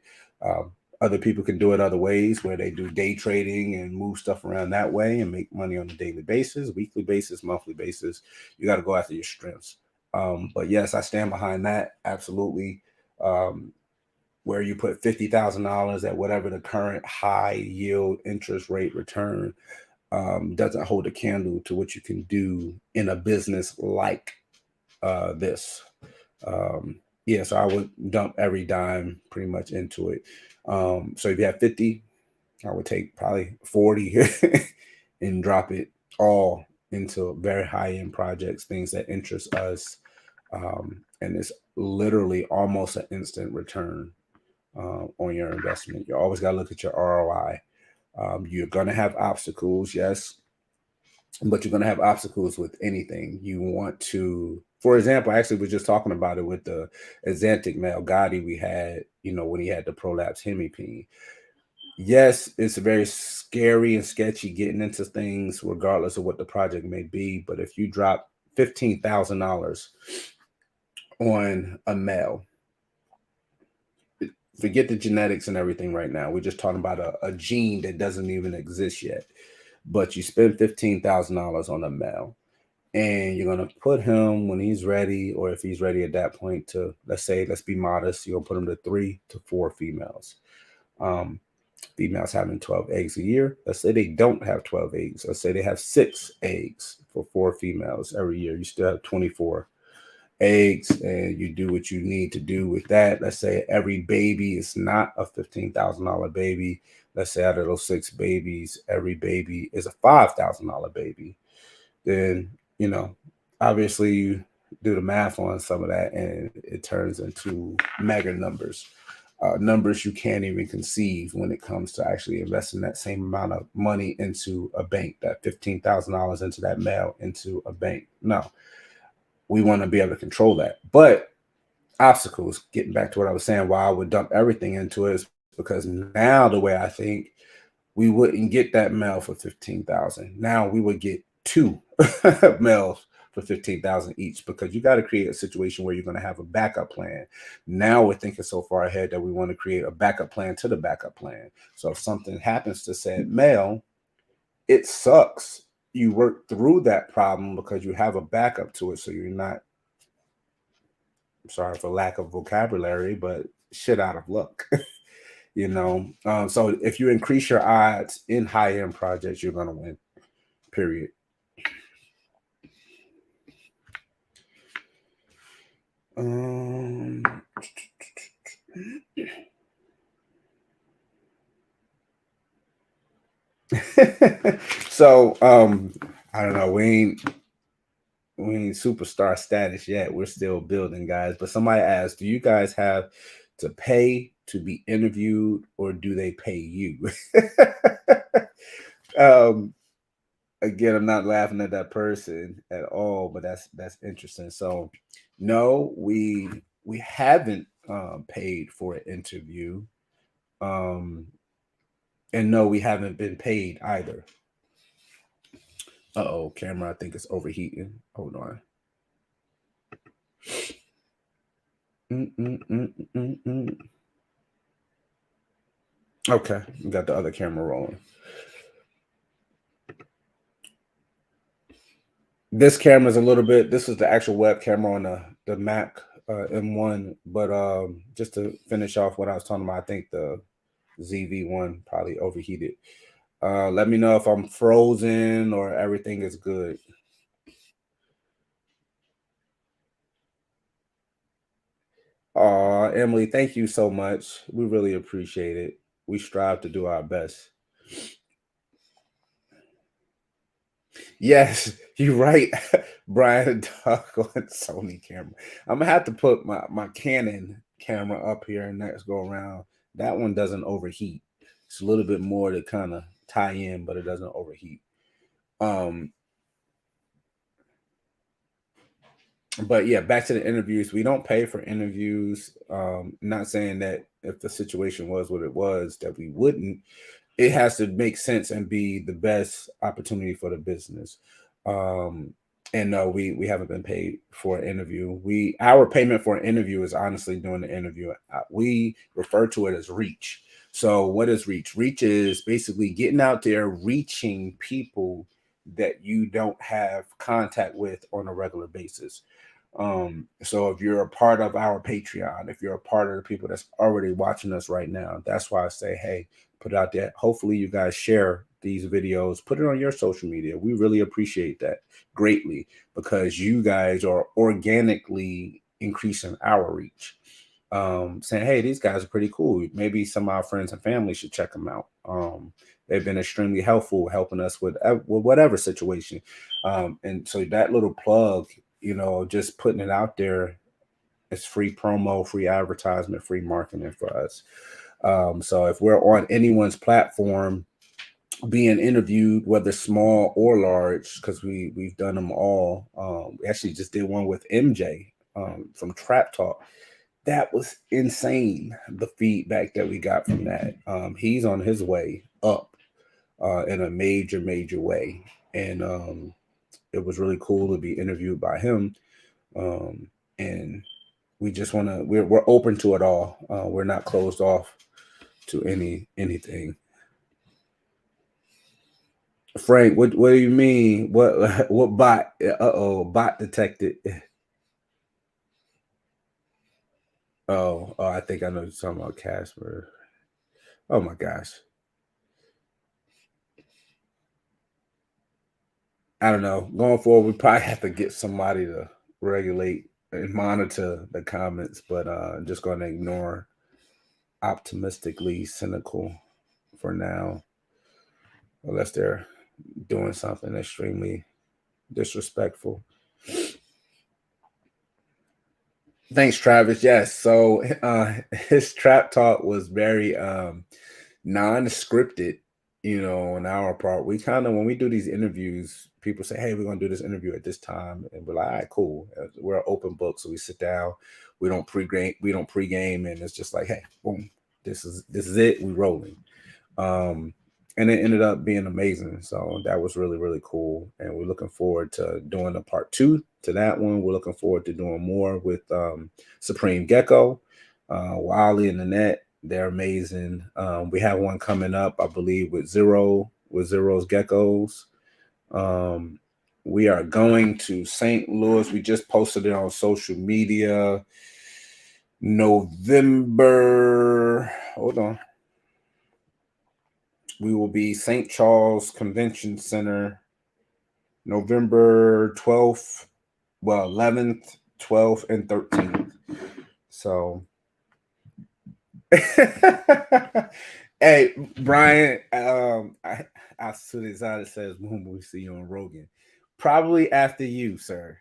Other people can do it other ways, where they do day trading and move stuff around that way and make money on a daily basis, weekly basis, monthly basis. You got to go after your strengths. But yes, I stand behind that absolutely. Where you put $50,000 at whatever the current high yield interest rate return doesn't hold a candle to what you can do in a business like this. Yeah, so I would dump every dime pretty much into it. So if you have 50, I would take probably 40 and drop it all into very high-end projects, things that interest us. And it's literally almost an instant return on your investment. You always got to look at your ROI. You're going to have obstacles, yes, but you're going to have obstacles with anything. You want to, for example, I actually was just talking about it with the Xantic male Gotti we had, when he had the prolapse hemipene. Yes, it's very scary and sketchy getting into things, regardless of what the project may be. But if you drop $15,000 on a male, forget the genetics and everything right now. We're just talking about a gene that doesn't even exist yet. But you spend $15,000 on a male, and you're gonna put him when he's ready, or if he's ready at that point, to let's be modest, you're gonna put him to 3 to 4 females. Females having 12 eggs a year. Let's say they don't have 12 eggs. Let's say they have 6 eggs for 4 females every year. You still have 24 eggs, and you do what you need to do with that. Let's say every baby is not a $15,000 baby. Let's say out of those 6 babies, every baby is a $5,000 baby. Then, obviously you do the math on some of that, and it turns into mega numbers. Numbers you can't even conceive when it comes to actually investing that same amount of money into a bank, that $15,000 into that male, into a bank. No, we want to be able to control that. But obstacles, getting back to what I was saying, why I would dump everything into it is because now the way I think, we wouldn't get that male for 15,000. Now we would get two males for 15,000 each, because you got to create a situation where you're going to have a backup plan. Now we're thinking so far ahead that we want to create a backup plan to the backup plan. So if something happens to said male, it sucks. You work through that problem because you have a backup to it. So you're not, sorry for lack of vocabulary, but shit out of luck. So if you increase your odds in high-end projects, you're going to win, period. So I don't know, we ain't superstar status yet. We're still building, guys. But somebody asked, do you guys have to pay to be interviewed, or do they pay you? Again, I'm not laughing at that person at all, but that's interesting. So no, we haven't paid for an interview. And no, we haven't been paid either. Uh-oh, camera, I think it's overheating. Hold on. Okay, we got the other camera rolling. This camera is a little bit, this is the actual web camera on the Mac M1, but just to finish off what I was talking about, I think the ZV1 probably overheated. Let me know if I'm frozen or everything is good. Emily, thank you so much. We really appreciate it. We strive to do our best. Yes, you're right. Brian Duck on Sony camera. I'm gonna have to put my Canon camera up here next go around. That one doesn't overheat. It's a little bit more to kind of tie in, but it doesn't overheat. But yeah, back to the interviews. We don't pay for interviews. Not saying that if the situation was what it was, that we wouldn't. It has to make sense and be the best opportunity for the business. And no, we haven't been paid for an interview. Our payment for an interview is honestly doing the interview. We refer to it as reach. So what is reach? Reach is basically getting out there, reaching people that you don't have contact with on a regular basis. So if you're a part of our Patreon, if you're a part of the people that's already watching us right now, that's why I say, hey, put it out there. Hopefully you guys share these videos, put it on your social media. We really appreciate that greatly, because you guys are organically increasing our reach. Saying, hey, these guys are pretty cool. Maybe some of our friends and family should check them out. They've been extremely helpful helping us with whatever situation. And so that little plug, just putting it out there, it's free promo, free advertisement, free marketing for us. So if we're on anyone's platform being interviewed, whether small or large, because we've done them all. We actually just did one with MJ from Trap Talk. That was insane, the feedback that we got from that. He's on his way up in a major way, and it was really cool to be interviewed by him. And we just want to, we're open to it all. We're not closed off to anything. Frank, what do you mean? What bot? Bot detected. Oh, I think I know you're talking about Casper. Oh my gosh. I don't know. Going forward, we probably have to get somebody to regulate and monitor the comments, but I'm just going to ignore optimistically cynical for now, unless they're doing something extremely disrespectful. Thanks, Travis. Yes. So his trap talk was very non-scripted, on our part. We kind of, when we do these interviews, people say, hey, we're gonna do this interview at this time, and we're like, all right, cool. We're an open book, so we sit down, we don't pregame, and it's just like, hey, boom, this is it. We rolling. Um, and it ended up being amazing. So that was really, really cool. And we're looking forward to doing a part two to that one. We're looking forward to doing more with Supreme Gecko, Wiley and Annette. They're amazing. We have one coming up, I believe, with Zero's Geckos. Um, we are going to St. Louis. We just posted it on social media. November. Hold on. We will be St. Charles Convention Center, November 12th, well, 11th, 12th, and 13th. So, hey, Brian, I stood inside, it says, when we see you on Rogan. Probably after you, sir.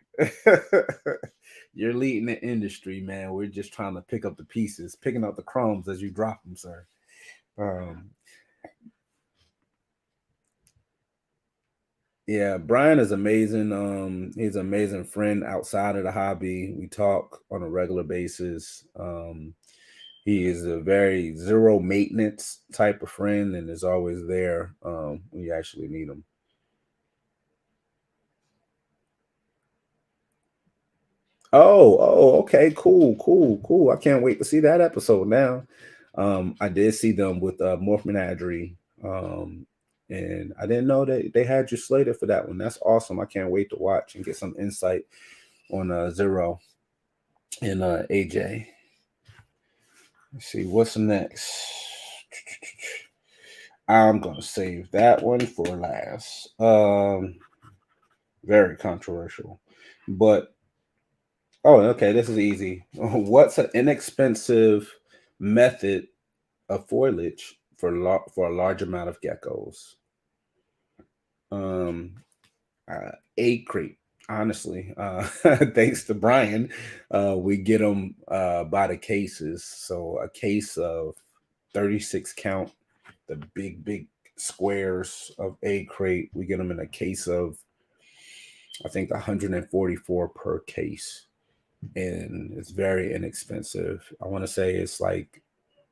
You're leading the industry, man. We're just trying to pick up the pieces, picking up the crumbs as you drop them, sir. Um, Yeah, Brian is amazing. He's an amazing friend outside of the hobby. We talk on a regular basis. He is a very zero maintenance type of friend and is always there when you actually need him. Okay, cool. I can't wait to see that episode now. I did see them with Morph Menagerie. And I didn't know that they had you slated for that one. That's awesome. I can't wait to watch and get some insight on Zero and AJ. Let's see what's next. I'm gonna save that one for last. Very controversial, but oh, okay, this is easy. What's an inexpensive method of foliage for a large amount of geckos? Um, Egg crate. Honestly, thanks to Brian, we get them by the cases. So a case of 36 count, the big squares of egg crate. We get them in a case of, I think, 144 per case, and it's very inexpensive. I want to say it's like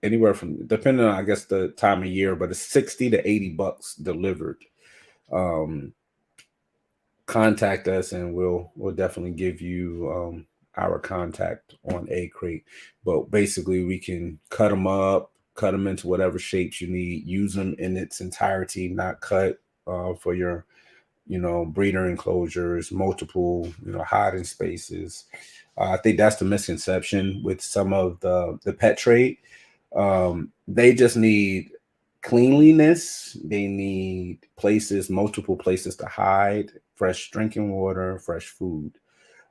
anywhere from, depending on, I guess, the time of year, but it's 60 to 80 bucks delivered. Um, Contact us and we'll definitely give you our contact on A Crate. But basically, we can cut them up, cut them into whatever shapes you need, use them in its entirety, not cut for your breeder enclosures, multiple hiding spaces. I think that's the misconception with some of the pet trade. They just need cleanliness. They need multiple places to hide, fresh drinking water, fresh food.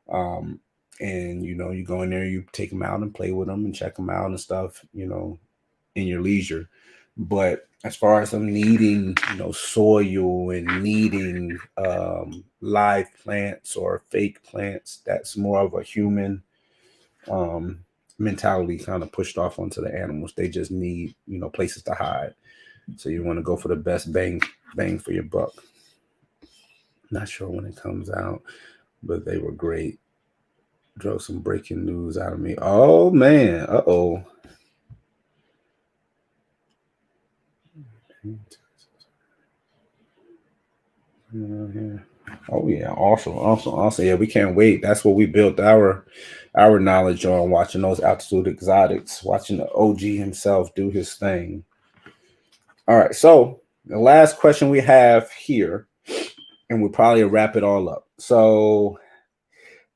Um, and you go in there, you take them out and play with them and check them out and stuff, in your leisure. But as far as them needing, soil and needing live plants or fake plants, that's more of a human um, mentality kind of pushed off onto the animals. They just need, places to hide. So you want to go for the best bang for your buck. Not sure when it comes out, but they were great. Drove some breaking news out of me. Oh man, uh-oh. Oh yeah, awesome. Yeah, we can't wait. That's what we built our knowledge on, watching those altitude exotics, watching the OG himself do his thing. All right, so the last question we have here, and we'll probably wrap it all up. So,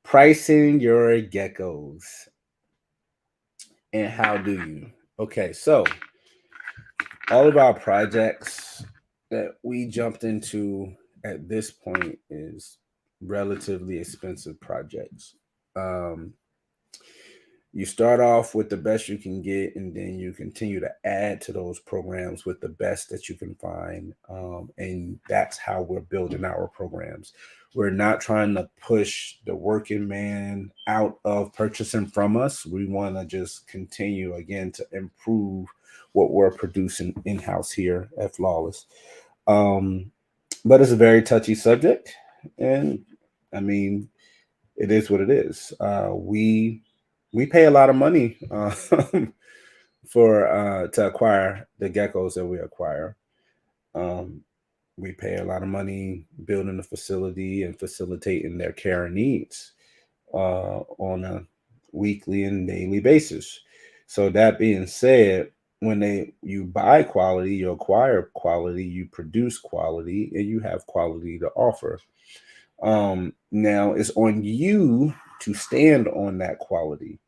pricing your geckos, and how do you? Okay, so all of our projects that we jumped into at this point is relatively expensive projects. Um, you start off with the best you can get, and then you continue to add to those programs with the best that you can find. And that's how we're building our programs. We're not trying to push the working man out of purchasing from us. We want to just continue again to improve what we're producing in-house here at Flawless. Um, but it's a very touchy subject, and I mean, it is what it is. We pay a lot of money for to acquire the geckos that we acquire. Um, we pay a lot of money building the facility and facilitating their care and needs on a weekly and daily basis. So that being said, when you buy quality, you acquire quality, you produce quality, and you have quality to offer. Now it's on you to stand on that quality.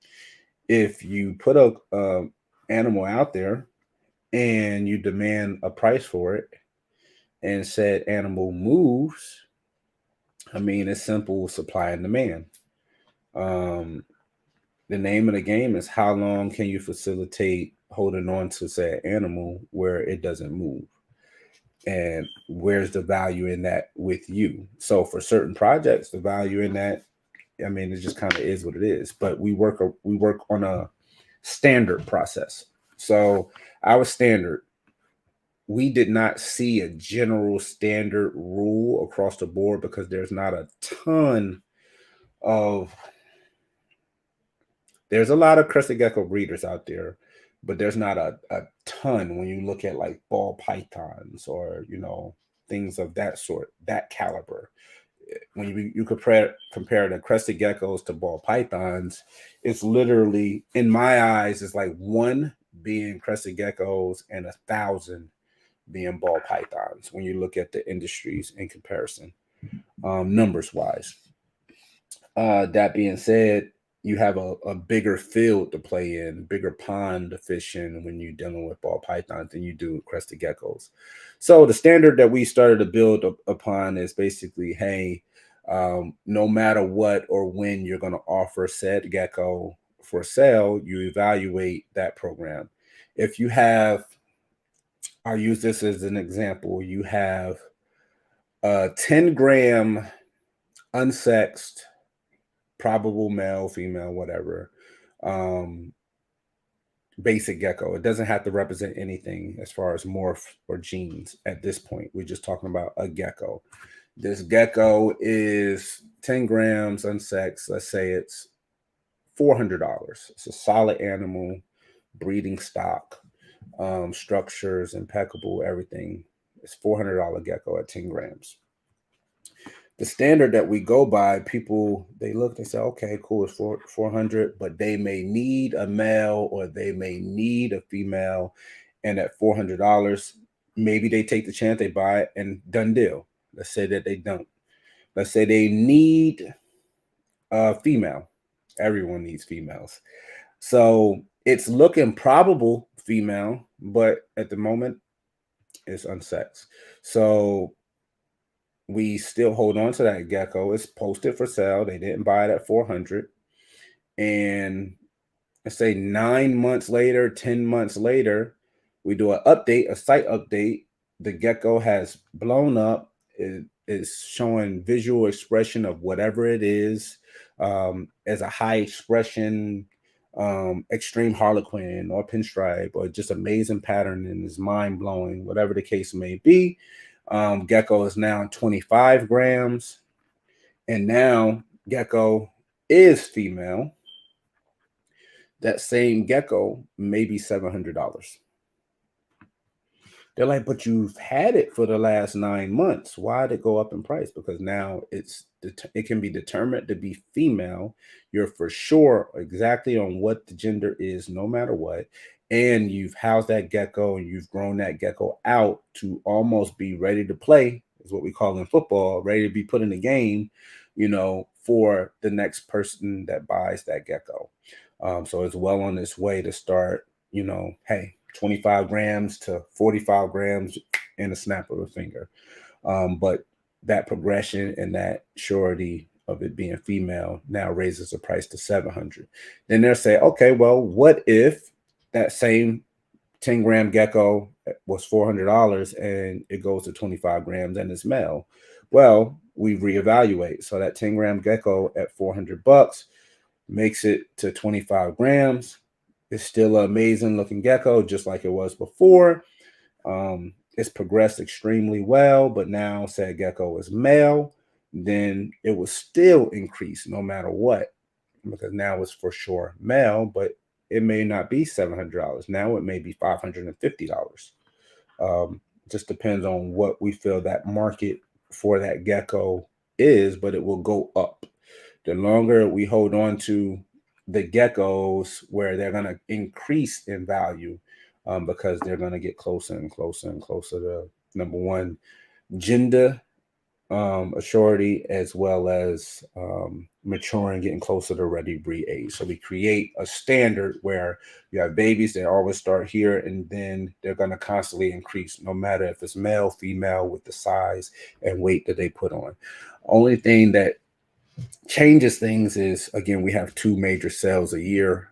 If you put a animal out there and you demand a price for it, and said animal moves, I mean it's simple supply and demand. Um, the name of the game is how long can you facilitate holding on to say animal where it doesn't move, and where's the value in that with you. So for certain projects, the value in that, I mean, it just kind of is what it is. But we work on a standard process. So our standard, we did not see a general standard rule across the board because there's not a ton of there's a lot of crested gecko breeders out there, but there's not a ton when you look at like ball pythons or things of that sort, that caliber. When you compare the crested geckos to ball pythons, it's literally, in my eyes, it's like one being crested geckos and 1,000 being ball pythons when you look at the industries in comparison, numbers wise. That being said, you have a bigger field to play in, bigger pond to fish in when you're dealing with ball pythons than you do with crested geckos. So the standard that we started to build upon is basically, hey, no matter what or when you're going to offer said gecko for sale, you evaluate that program. If you have, I'll use this as an example, you have a 10-gram unsexed, probable male, female, whatever, um, basic gecko. It doesn't have to represent anything as far as morph or genes at this point. We're just talking about a gecko. This gecko is 10 grams unsexed. Let's say it's $400. It's a solid animal, breeding stock, structures impeccable, everything. It's $400 gecko at 10 grams. The standard that we go by, people, they look, they say, okay, cool, it's 400, but they may need a male or they may need a female, and at $400, maybe they take the chance, they buy it, and done deal. Let's say that they don't. Let's say they need a female. Everyone needs females, so it's looking probable female, but at the moment it's unsexed. So we still hold on to that gecko. It's posted for sale. They didn't buy it at 400. And let's say 9 months later, 10 months later, we do an update, a site update. The gecko has blown up. It is showing visual expression of whatever it is, as a high expression, extreme harlequin or pinstripe, or just amazing pattern and is mind blowing, whatever the case may be. Gecko is now 25 grams, and now gecko is female. That same gecko may be $700. They're like, but you've had it for the last 9 months. Why did it go up in price? Because now it can be determined to be female. You're for sure exactly on what the gender is, no matter what. And you've housed that gecko and you've grown that gecko out to almost be ready to play, is what we call in football, ready to be put in the game, for the next person that buys that gecko. So it's well on its way to start, hey, 25 grams to 45 grams in a snap of a finger. But that progression and that surety of it being female now raises the price to 700. Then they'll say, okay, well, what if that same 10-gram gecko was $400 and it goes to 25 grams and it's male? Well, we reevaluate. So that 10-gram gecko at $400 makes it to 25 grams. It's still an amazing looking gecko, just like it was before. It's progressed extremely well, but now said gecko is male, then it will still increase no matter what, because now it's for sure male, but it may not be $700. Now it may be $550. Just depends on what we feel that market for that gecko is, but it will go up. The longer we hold on to the geckos, where they're going to increase in value, because they're going to get closer and closer and closer to, number one, gender maturity, as well as maturing, getting closer to ready breed age. So we create a standard where you have babies that always start here, and then they're going to constantly increase, no matter if it's male, female, with the size and weight that they put on. Only thing that changes things is, again, we have two major sales a year.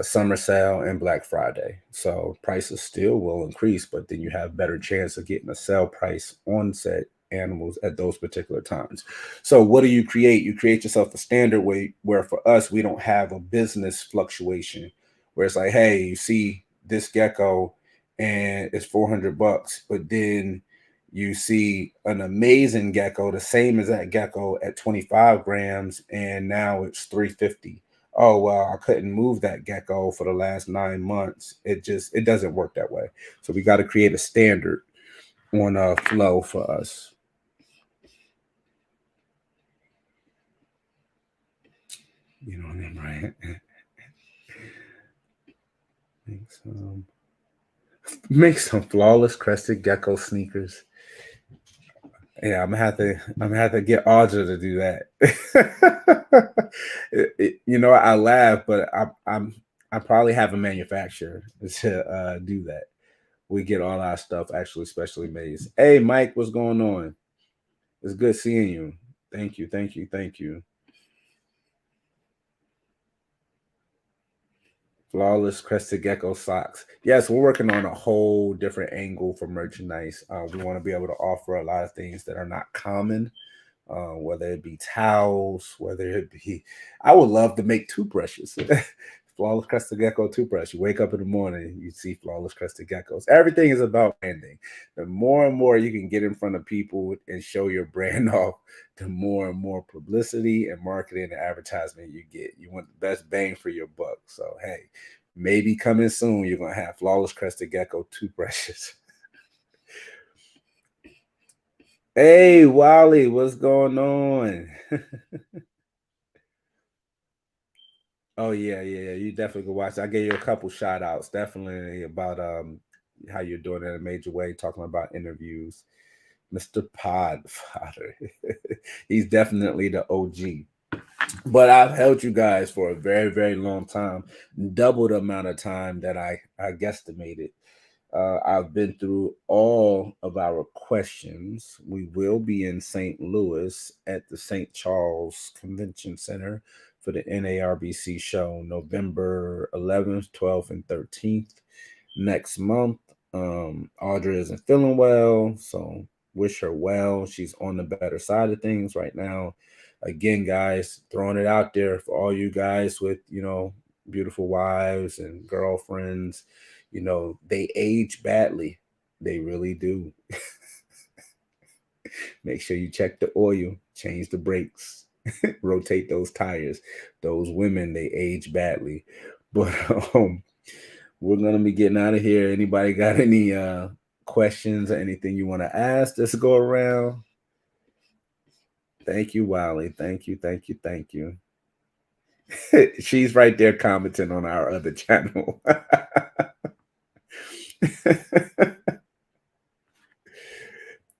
Summer sale and Black Friday. So prices still will increase, but then you have better chance of getting a sale price on set animals at those particular times. So what do you create? You create yourself a standard way where for us, we don't have a business fluctuation where it's like, hey, you see this gecko and it's $400, but then you see an amazing gecko, the same as that gecko at 25 grams, and now it's 350. Oh well, I couldn't move that gecko for the last 9 months. It doesn't work that way. So we got to create a standard on a flow for us. You know what I mean, right? Make some flawless crested gecko sneakers. Yeah, I'm gonna have to get Audra to do that. I laugh, but I probably have a manufacturer to do that. We get all our stuff actually specially made. Hey, Mike, what's going on? It's good seeing you. Thank you, thank you, thank you. Flawless crested gecko socks. Yes, we're working on a whole different angle for merchandise. We want to be able to offer a lot of things that are not common, whether it be towels, whether it be, I would love to make toothbrushes. Flawless crested gecko toothbrush. You wake up in the morning, you see flawless crested geckos. Everything is about branding. The more and more you can get in front of people and show your brand off, the more and more publicity and marketing and advertisement you get. You want the best bang for your buck. So hey, maybe coming soon, you're gonna have flawless crested gecko toothbrushes. Hey, Wally, what's going on? Oh yeah, yeah, yeah. You definitely can watch. I gave you a couple shout outs, definitely about how you're doing in a major way, talking about interviews. Mr. Podfather. He's definitely the OG. But I've held you guys for a very, very long time, double the amount of time that I guesstimated. I've been through all of our questions. We will be in St. Louis at the St. Charles Convention Center for the NARBC show, November 11th, 12th, and 13th next month. Audra isn't feeling well, so wish her well. She's on the better side of things right now. Again, guys, throwing it out there for all you guys with, beautiful wives and girlfriends. They age badly. They really do. Make sure you check the oil, change the brakes, rotate those tires. Those women, they age badly. But we're gonna be getting out of here. Anybody got any questions or anything you want to ask? Let's go around. Thank you, Wiley. Thank you, thank you, thank you. She's right there commenting on our other channel.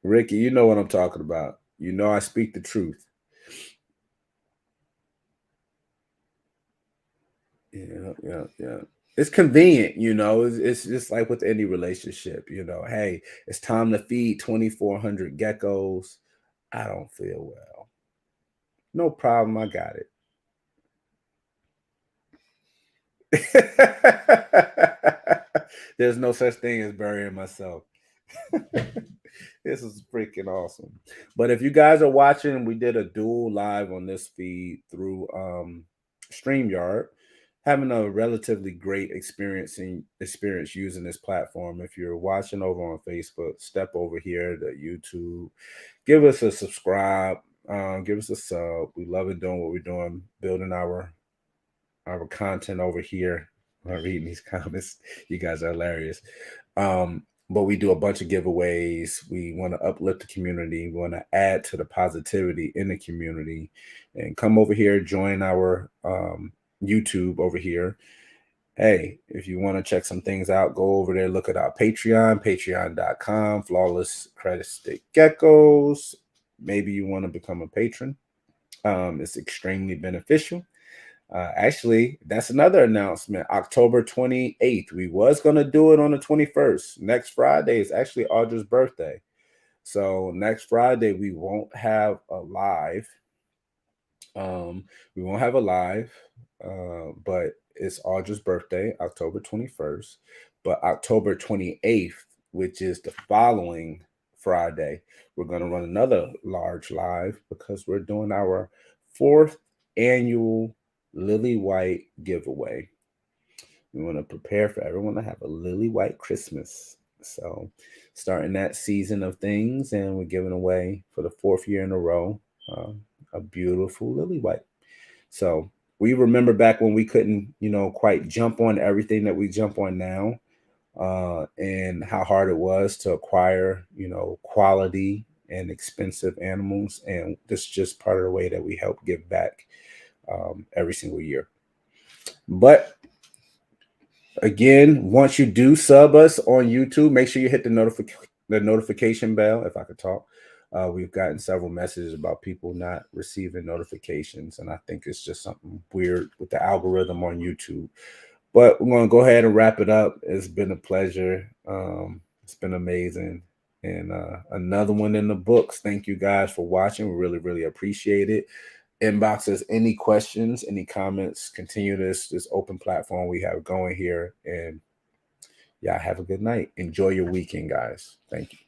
Ricky, you know what I'm talking about. You know I speak the truth. Yeah, yeah, yeah. It's convenient, It's just like with any relationship, Hey, it's time to feed 2,400 geckos. I don't feel well. No problem. I got it. There's no such thing as burying myself. This is freaking awesome. But if you guys are watching, we did a dual live on this feed through StreamYard. Having a relatively great experience using this platform. If you're watching over on Facebook, step over here to YouTube, give us a subscribe, give us a sub. We love it doing what we're doing, building our our content over here. I'm reading these comments. You guys are hilarious. But we do a bunch of giveaways. We want to uplift the community. We want to add to the positivity in the community. And come over here, join our YouTube over here. Hey, if you want to check some things out, go over there, look at our Patreon, patreon.com, flawless credit stick geckos. Maybe you want to become a patron. It's extremely beneficial. Actually, that's another announcement. October 28th. We was going to do it on the 21st. Next Friday is actually Audra's birthday. So next Friday, we won't have a live. We won't have a live, but it's Audra's birthday, October 21st. But October 28th, which is the following Friday, we're going to run another large live because we're doing our 4th annual Lily White giveaway. We want to prepare for everyone to have a Lily White Christmas. So, starting that season of things, and we're giving away for the 4th year in a row a beautiful Lily White. So, we remember back when we couldn't, quite jump on everything that we jump on now, and how hard it was to acquire, quality and expensive animals. And this is just part of the way that we help give back every single year. But again, once you do sub us on YouTube, make sure you hit the notification bell, if I could talk. We've gotten several messages about people not receiving notifications, and I think it's just something weird with the algorithm on YouTube. But we're going to go ahead and wrap it up. It's been a pleasure. It's been amazing. And another one in the books. Thank you guys for watching. We really, really appreciate it. Inbox us any questions, any comments. Continue this open platform we have going here. And yeah, have a good night. Enjoy your weekend, guys. Thank you.